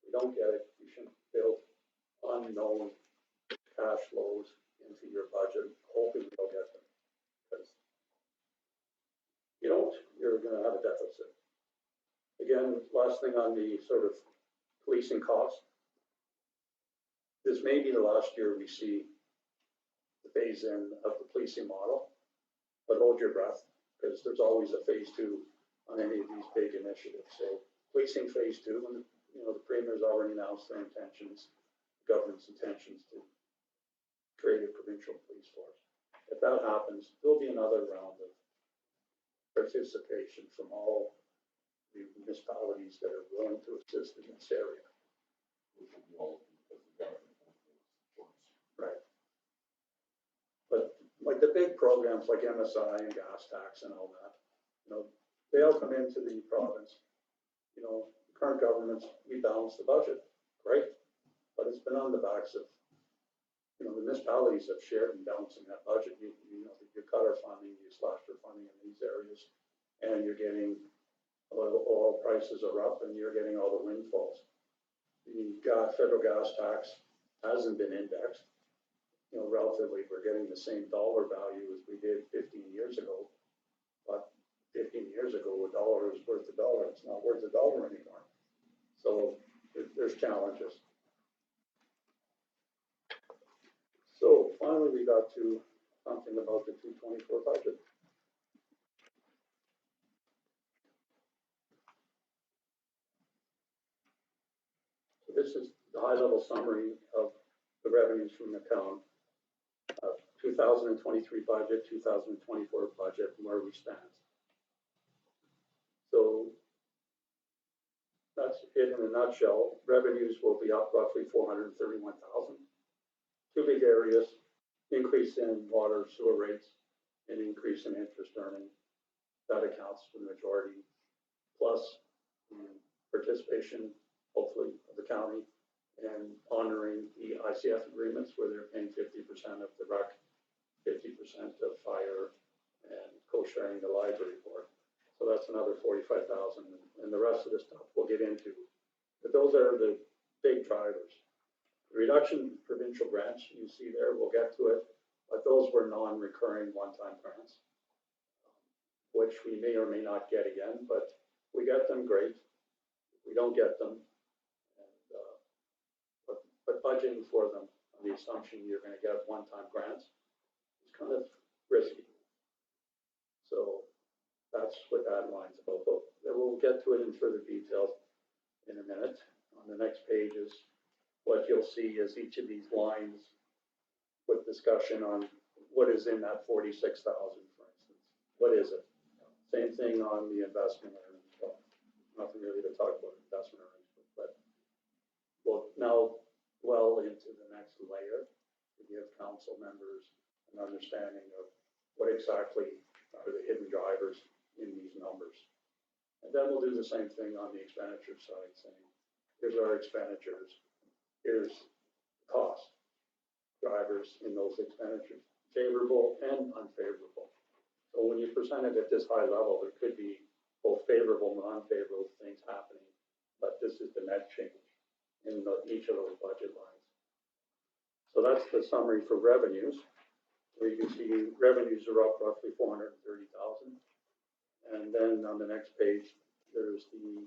If we don't get it, you shouldn't build unknown cash flows into your budget, hoping you'll get them. Because you don't, you're going to have a deficit. Again, last thing on the sort of policing costs. This may be the last year we see phase in of the policing model. But hold your breath, because there's always a phase two on any of these big initiatives. So policing phase two, and the premier's already announced their intentions, government's intentions to create a provincial police force. If that happens, there'll be another round of participation from all the municipalities that are willing to assist in this area. Right. But like the big programs like MSI and gas tax and all that, they all come into the province. The current government's, we balance the budget, great, but it's been on the backs of, the municipalities have shared in balancing that budget. You cut our funding, you slashed our funding in these areas, and you're getting, oil prices are up and you're getting all the windfalls. The federal gas tax hasn't been indexed. Relatively, we're getting the same dollar value as we did 15 years ago. But 15 years ago, a dollar was worth $1. It's not worth $1 anymore. So there's challenges. So finally, we got to something about the 224 budget. So this is the high-level summary of the revenues from the town. 2023 budget, 2024 budget, and where we stand. So that's it in a nutshell. Revenues will be up roughly 431,000. Two big areas: increase in water sewer rates and increase in interest earning. That accounts for the majority, plus participation, hopefully, of the county and honoring the ICF agreements where they're paying 50% of the rec, 50% of fire, and co-sharing the library board. So that's another 45,000, and the rest of the stuff we'll get into. But those are the big drivers. The reduction in provincial grants you see there, we'll get to it, but those were non-recurring one-time grants, which we may or may not get again, but we get them, great. If we don't get them, but budgeting for them on the assumption you're going to get one-time grants is kind of risky. So that's what that line's about. But we'll get to it in further detail in a minute. On the next pages, what you'll see is each of these lines with discussion on what is in that 46,000, for instance. What is it? Same thing on the investment earnings. Well, nothing really to talk about investment earnings, but we'll now well into the next layer to give council members an understanding of what exactly are the hidden drivers in these numbers. And then we'll do the same thing on the expenditure side, saying, here's our expenditures, here's cost drivers in those expenditures, favorable and unfavorable. So when you present it at this high level, there could be both favorable and unfavorable things happening, but this is the net change in each of those budget lines. So that's the summary for revenues, where you can see revenues are up roughly 430,000. And then on the next page, there's the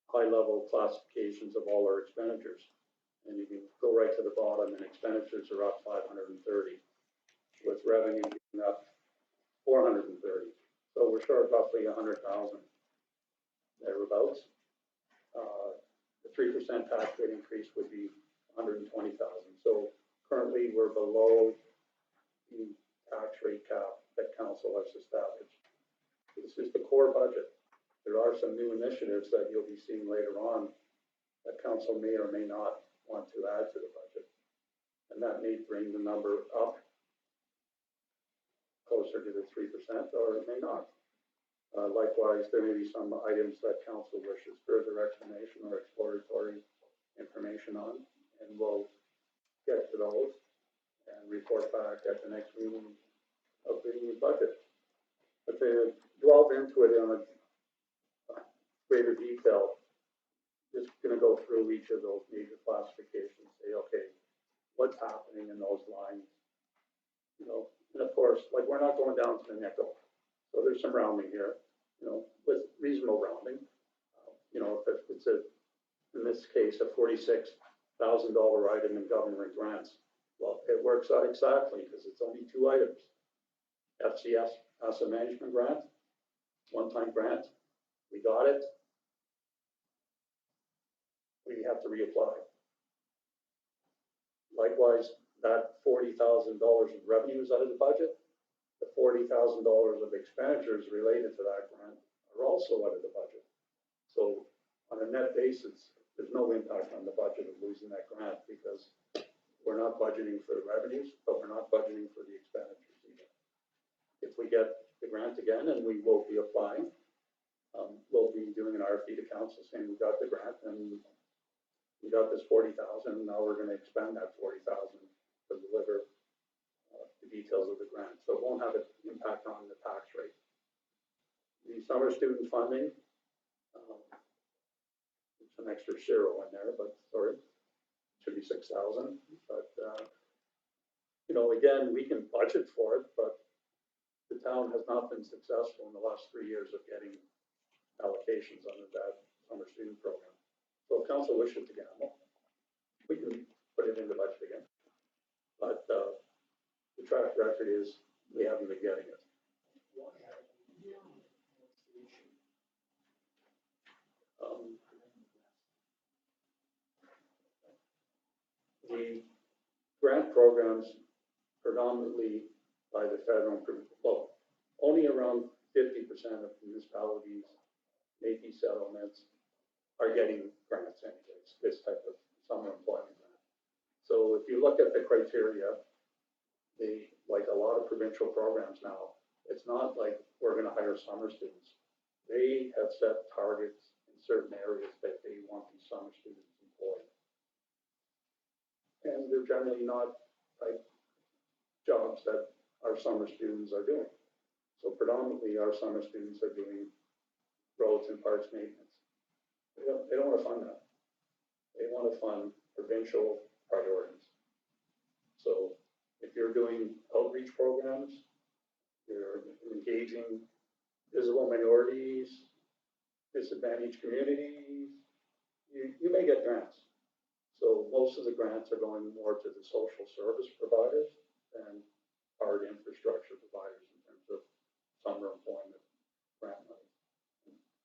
high-level classifications of all our expenditures. And you can go right to the bottom, and expenditures are up 530, with revenue being up 430. So we're short roughly 100,000 thereabouts. The 3% tax rate increase would be 120,000. So currently we're below the tax rate cap that council has established. This is the core budget. There are some new initiatives that you'll be seeing later on that council may or may not want to add to the budget. And that may bring the number up closer to the 3%, or it may not. Likewise, there may be some items that council wishes further explanation or exploratory information on, and we'll get to those and report back at the next meeting of the budget. But to delve into it in a greater detail, just going to go through each of those major classifications, say, okay, what's happening in those lines? And of course, like, we're not going down to the nickel. So there's some rounding here, with reasonable rounding. If it's in this case, a $46,000 item in government grants, Well, it works out exactly, because it's only 2 items. FCS Asset Management Grant, one-time grant, we got it. We have to reapply. Likewise, that $40,000 in revenues out of the budget, the $40,000 of expenditures related to that grant are also out of the budget. So on a net basis, there's no impact on the budget of losing that grant, because we're not budgeting for the revenues, but we're not budgeting for the expenditures either. If we get the grant again, and we will be applying, we'll be doing an RFP to council saying we got the grant and we got this 40,000, now we're gonna expend that 40,000 to deliver the details of the grant. So it won't have an impact on the tax rate. The summer student funding, it's an extra zero in there, but sorry, it should be 6,000. But, you know, again, we can budget for it, but the town has not been successful in the last 3 years of getting allocations under that summer student program. So if council wishes to gamble, we can put it in the budget again. But the track record is we haven't been getting it. Why haven't we? What's the issue? The grant programs predominantly by the federal, well, only around 50% of municipalities, Métis settlements are getting grants anyways, this type of summer employment grant. So if you look at the criteria, like a lot of provincial programs now, it's not like we're gonna hire summer students. They have set targets in certain areas that they want these summer students employed. And they're generally not like jobs that our summer students are doing. So predominantly our summer students are doing roads and parks maintenance. They don't want to fund that. They want to fund provincial priorities. So if you're doing outreach programs, you're engaging visible minorities, disadvantaged communities, you may get grants. So most of the grants are going more to the social service providers than hard infrastructure providers in terms of summer employment grant money.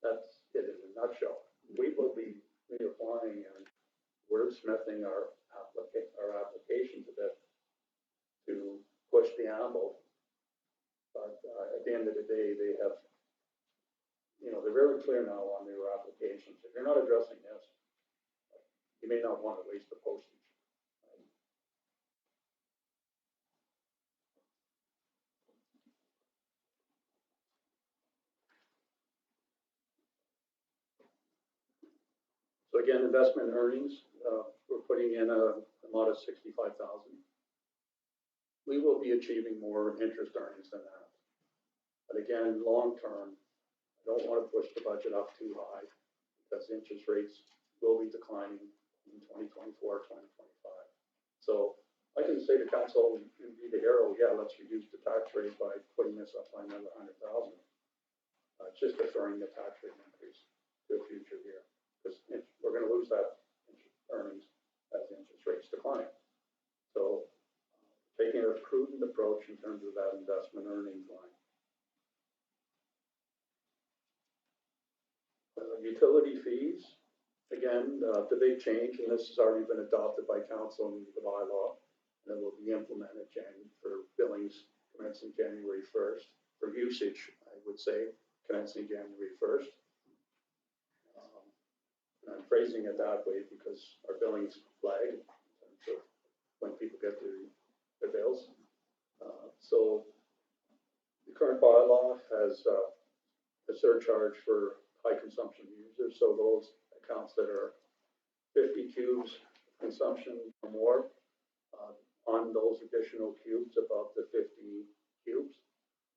That's it in a nutshell. We will be reapplying and wordsmithing our applications a bit to push the envelope. But at the end of the day, they have, you know, they're very clear now on their applications. If you're not addressing this, you may not want to waste the postage. So again, investment earnings, we're putting in a modest 65,000. We will be achieving more interest earnings than that. But again, long term, I don't want to push the budget up too high because interest rates will be declining in 2024, 2025. So I can say to council and be the hero, yeah, let's reduce the tax rate by putting this up by another 100,000. It's just deferring the tax rate increase to a future year. Because we're going to lose that earnings as interest rates decline. So taking a prudent approach in terms of that investment earnings line. Utility fees, again, the big change, and this has already been adopted by council in the bylaw, and it will be implemented for billings commencing January 1st, for usage, I would say, commencing January 1st. And I'm phrasing it that way because our billings lag in terms of when people get their bills. So the current bylaw has a surcharge for high consumption users. So those accounts that are 50 cubes consumption or more, on those additional cubes above the 50 cubes,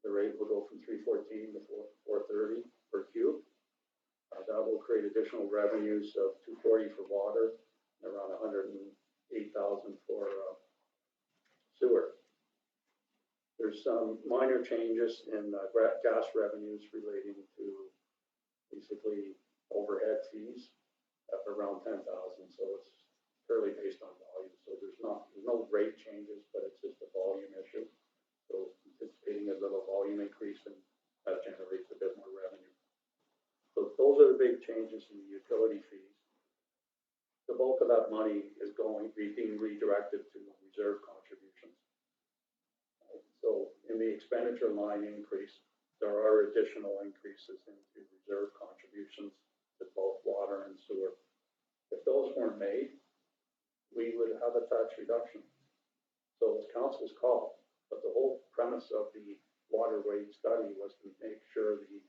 the rate will go from 314 to 430 per cube. That will create additional revenues of 240 for water and around 108,000 for sewer. There's some minor changes in gas revenues relating to basically overhead fees of around 10,000. So it's purely based on volume, so there's no rate changes, but it's just a volume issue. So anticipating a little volume increase, and that generates a bit more revenue. So those are the big changes in the utility fees. The bulk of that money is being redirected to reserve contributions. So in the expenditure line increase, there are additional increases into reserve contributions to both water and sewer. If those weren't made, we would have a tax reduction. So it's council's call, but the whole premise of the water rate study was to make sure the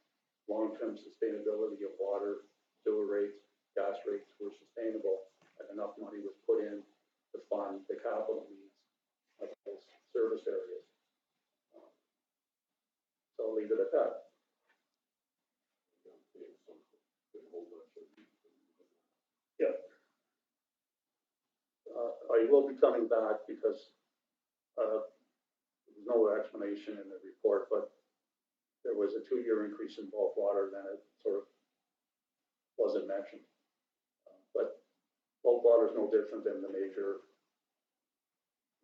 long-term sustainability of water, sewer rates, gas rates were sustainable, and enough money was put in to fund the capital needs of those service areas. So I'll leave it at that. Yeah. I will be coming back because there's no explanation in the report, but there was a 2-year increase in bulk water, then it sort of wasn't mentioned. But bulk water is no different than the major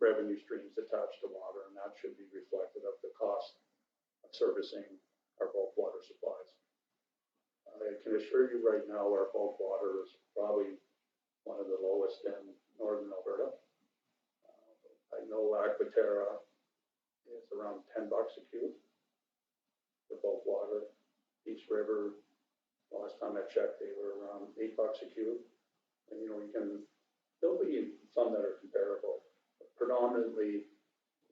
revenue streams attached to water, and that should be reflected of the cost of servicing our bulk water supplies. I can assure you right now, our bulk water is probably one of the lowest in northern Alberta. I know Aquaterra is around $10 a cube for bulk water. East River, last time I checked, they were around $8 a cube. And there'll be some that are comparable. But predominantly,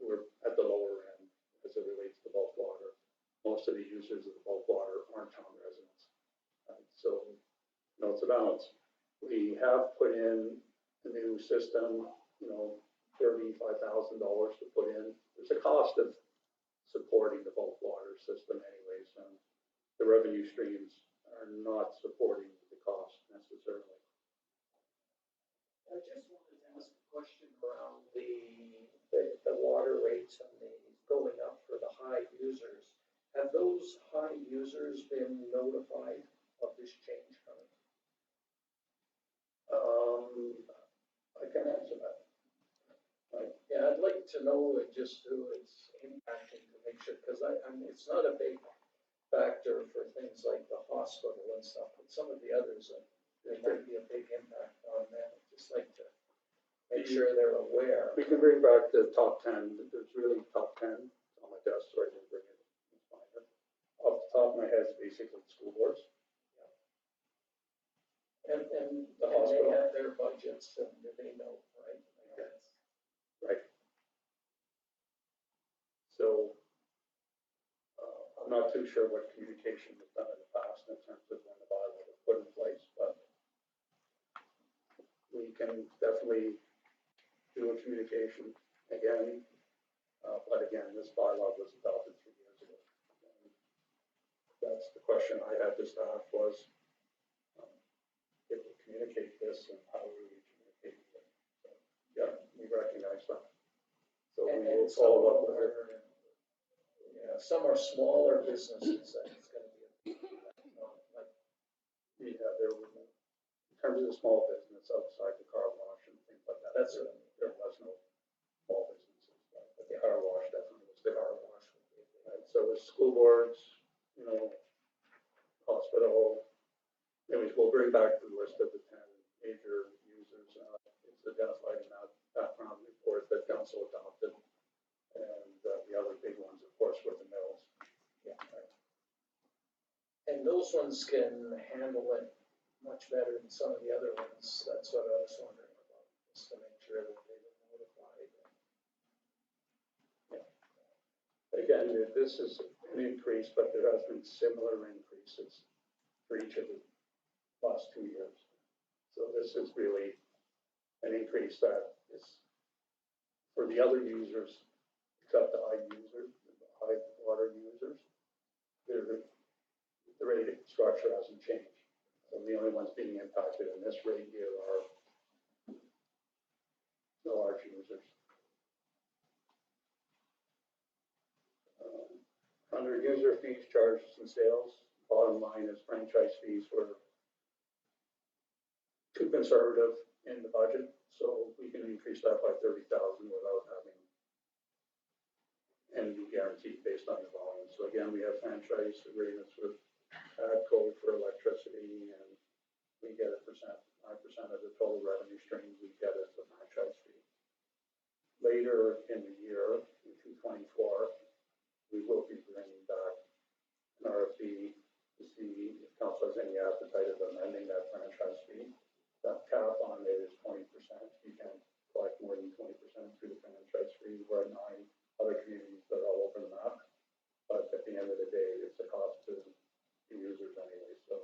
we're at the lower end as it relates to bulk water. Most of the users of the bulk water aren't town residents. So, it's a balance. We have put in a new system, $35,000 to put in. There's a cost of supporting the bulk water system anyways, and the revenue streams are not supporting the cost necessarily. I just wanted to ask a question around the water rates and the going up for the high users. Have those high users been notified of this change coming? I can answer that. Yeah, I'd like to know just who it's impacting to make sure, because it's not a big factor for things like the hospital and stuff, but some of the others, there might be a big impact on them. I'd just like to make sure they're aware. We can bring back the top 10. There's really top 10 on my desk, so I didn't bring it. Off the top of my head, it's basically school boards. And The they hospital. have their budgets, and they know, right? Right. So I'm not too sure what communication was done in the past in terms of when the bylaw was put in place, but we can definitely do a communication again. But again, this bylaw was adopted 3 years ago. And that's the question I had to staff was, if we communicate this and how we communicate it. So, yeah, we recognize that. So we will follow up with it. Some are smaller businesses that it's gonna be a big impact on, like, Yeah, there were, in terms of the small business outside the car wash and things like that. That's what I mean. There was no small businesses, but the car wash definitely was the there. car wash would be a big. Right, so the school boards, hospital, anyways, we'll bring back the list of the 10 major users. It's identified in that background report that council adopted. And the other big ones, of course, were the mills. Yeah. And those ones can handle it much better than some of the other ones. That's what I was wondering about, just to make sure that they were notified. Again, this is an increase, but there has been similar increases for each of the last 2 years. So this is really an increase that is for the other users, except the high water users. The rate structure hasn't changed. So the only ones being impacted in this rate here are the large users. Under user fees, charges, and sales, bottom line is franchise fees were too conservative in the budget, so we can increase that by 30,000 without having any guarantee based on the volume. So again, we have franchise agreements with ADCO for electricity, and we get 5% of the total revenue stream we get as a franchise fee. Later in the year, in 2024, we will be bringing back an RFP to see if council has any appetite of amending that franchise fee. That cap on it is 20%. You can't collect more than 20% through the franchise fee. We're at 9 other communities that all open them up. But at the end of the day, it's a cost to the users anyway. So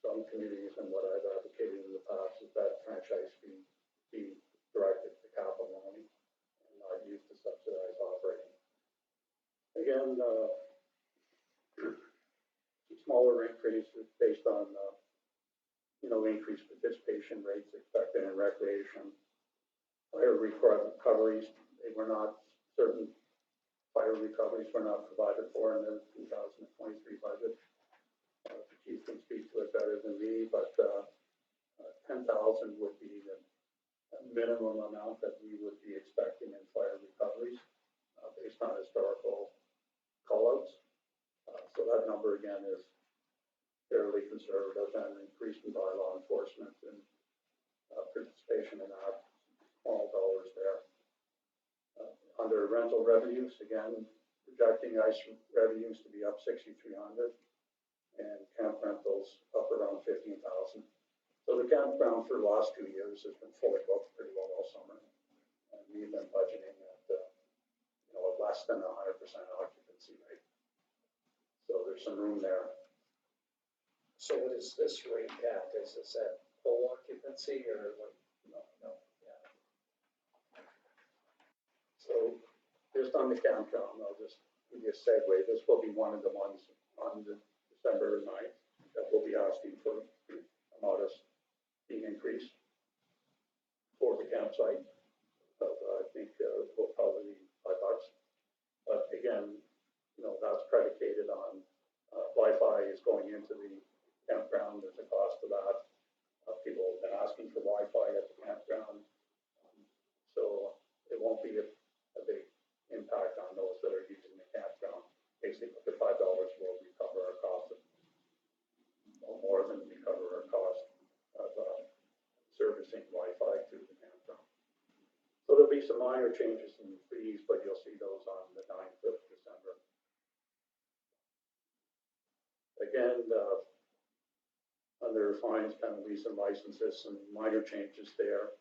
some communities, and what I've advocated in the past, is that franchise fee be directed to capital only and not used to subsidize operating. Again, smaller increases based on increased participation rates expected in recreation. Fire recoveries, certain fire recoveries were not provided for in the 2023 budget. The chief can speak to it better than me, but 10,000 would be the minimum amount that we would be expecting in fire recoveries based on historical callouts. So that number again is fairly conservative and increased by law enforcement and participation in that, small dollars there. Under rental revenues, again, projecting ICE revenues to be up 6,300 and camp rentals up around 15,000. So the campground for the last 2 years has been fully booked pretty well all summer. And we've been budgeting at less than 100% occupancy rate. So there's some room there. So what is this rate at? Is this at full occupancy or what? No, yeah. So just on the campground, I'll just give you a segue. This will be one of the ones on the December 9th that we'll be asking for a modest fee increase for the campsite. I think will probably be $5. But again, that's predicated on Wi-Fi is going into the campground. There's a cost to that. People have been asking for Wi-Fi at the campground. So it won't be a big impact on those that are using the campground. Basically, the $5 will recover our cost of more than recover our cost of servicing Wi-Fi to the campground. So there'll be some minor changes in the fees, but you'll see those on the 9th of December. Again, under fines, penalties, and licenses, some minor changes there.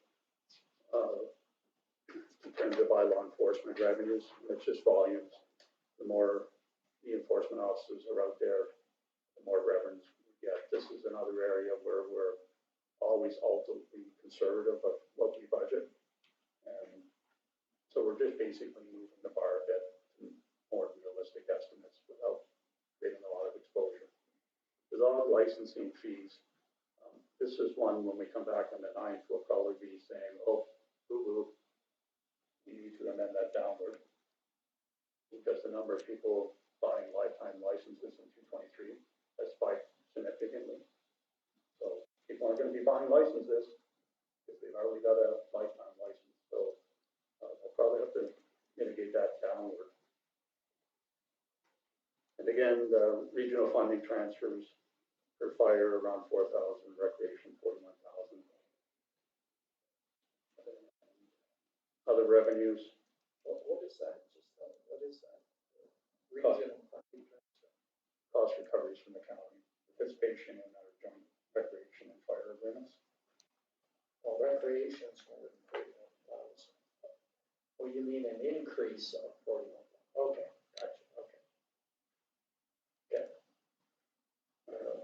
In terms of by law enforcement revenues, it's just volumes. The more the enforcement officers are out there, the more revenues we get. This is another area where we're always ultimately conservative of what we budget. And so we're just basically moving the bar a bit to more realistic estimates without creating a lot of exposure. There's all licensing fees. This is one when we come back on the 9th, we'll probably be saying, oh, you need to amend that downward because the number of people buying lifetime licenses in 223 has spiked significantly. So people aren't going to be buying licenses because they've already got a lifetime license. So we'll probably have to mitigate that downward. And again, the regional funding transfers for fire around 4,000, recreation 41,000. Other revenues. What is that? What is that? Regional funding transfer. Cost recoveries from the county, participation in our joint recreation and fire agreements. Well, recreation's more than 41,000. Well, you mean an increase of 41,000? Okay, gotcha. Okay.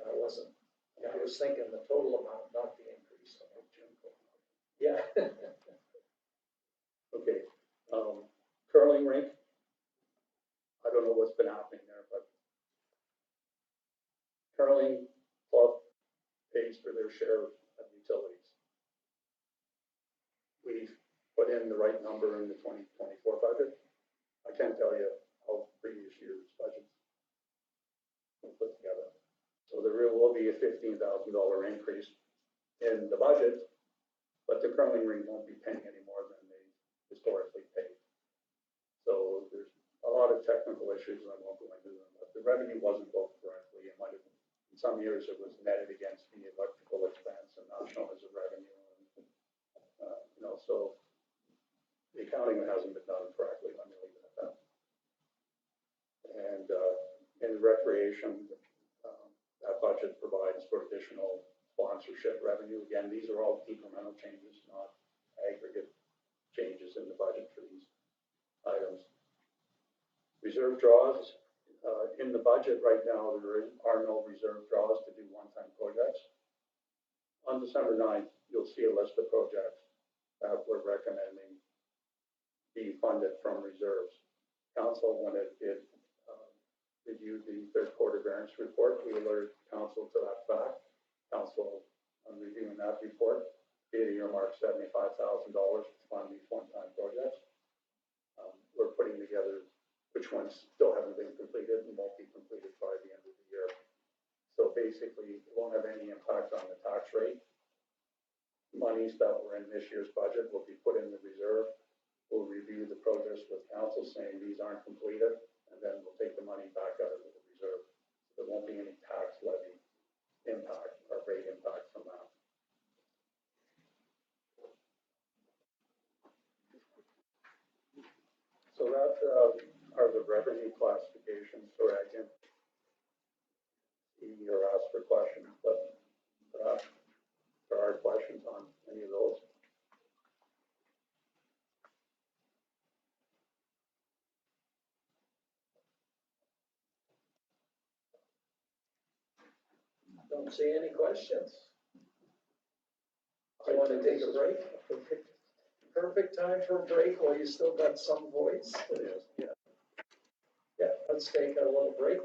I was thinking the total amount, not the increase. Yeah. Okay. Curling rink. I don't know what's been happening there, but curling club pays for their share of utilities. We've put in the right number in the 2024 budget. I can't tell you how previous year's budgets were put together. So there will be a $15,000 increase in the budget Curling won't be paying any more than they historically paid. So there's a lot of technical issues, and I won't go into them, but the revenue wasn't booked correctly. It might have, in some years, it was netted against the electrical expense and not shown as a revenue. And, so the accounting hasn't been done correctly, let me leave it at that. And in recreation, that budget provides for additional sponsorship revenue. Again, these are all incremental changes, not aggregate changes in the budget for these items. Reserve draws, in the budget right now, there are no reserve draws to do one-time projects. On December 9th, you'll see a list of projects that we're recommending be funded from reserves. Council, when it did review the third quarter variance report, we alerted council to that fact. Council, on reviewing that report, did earmark $75,000 to fund these one-time projects. We're putting together which ones still haven't been completed and won't be completed by the end of the year. So basically, it won't have any impact on the tax rate. Monies that were in this year's budget will be put in the reserve. We'll review the progress with council saying these aren't completed, and then we'll take the money back out of the reserve. There won't be any tax levy impact or rate impact from that. So that are the revenue classifications. Sorry, I didn't see or ask for questions, but there are questions on any of those. Don't see any questions. Do you want to take a break? Perfect time for a break while you still got some voice. It is, yeah. Yeah, let's take a little break.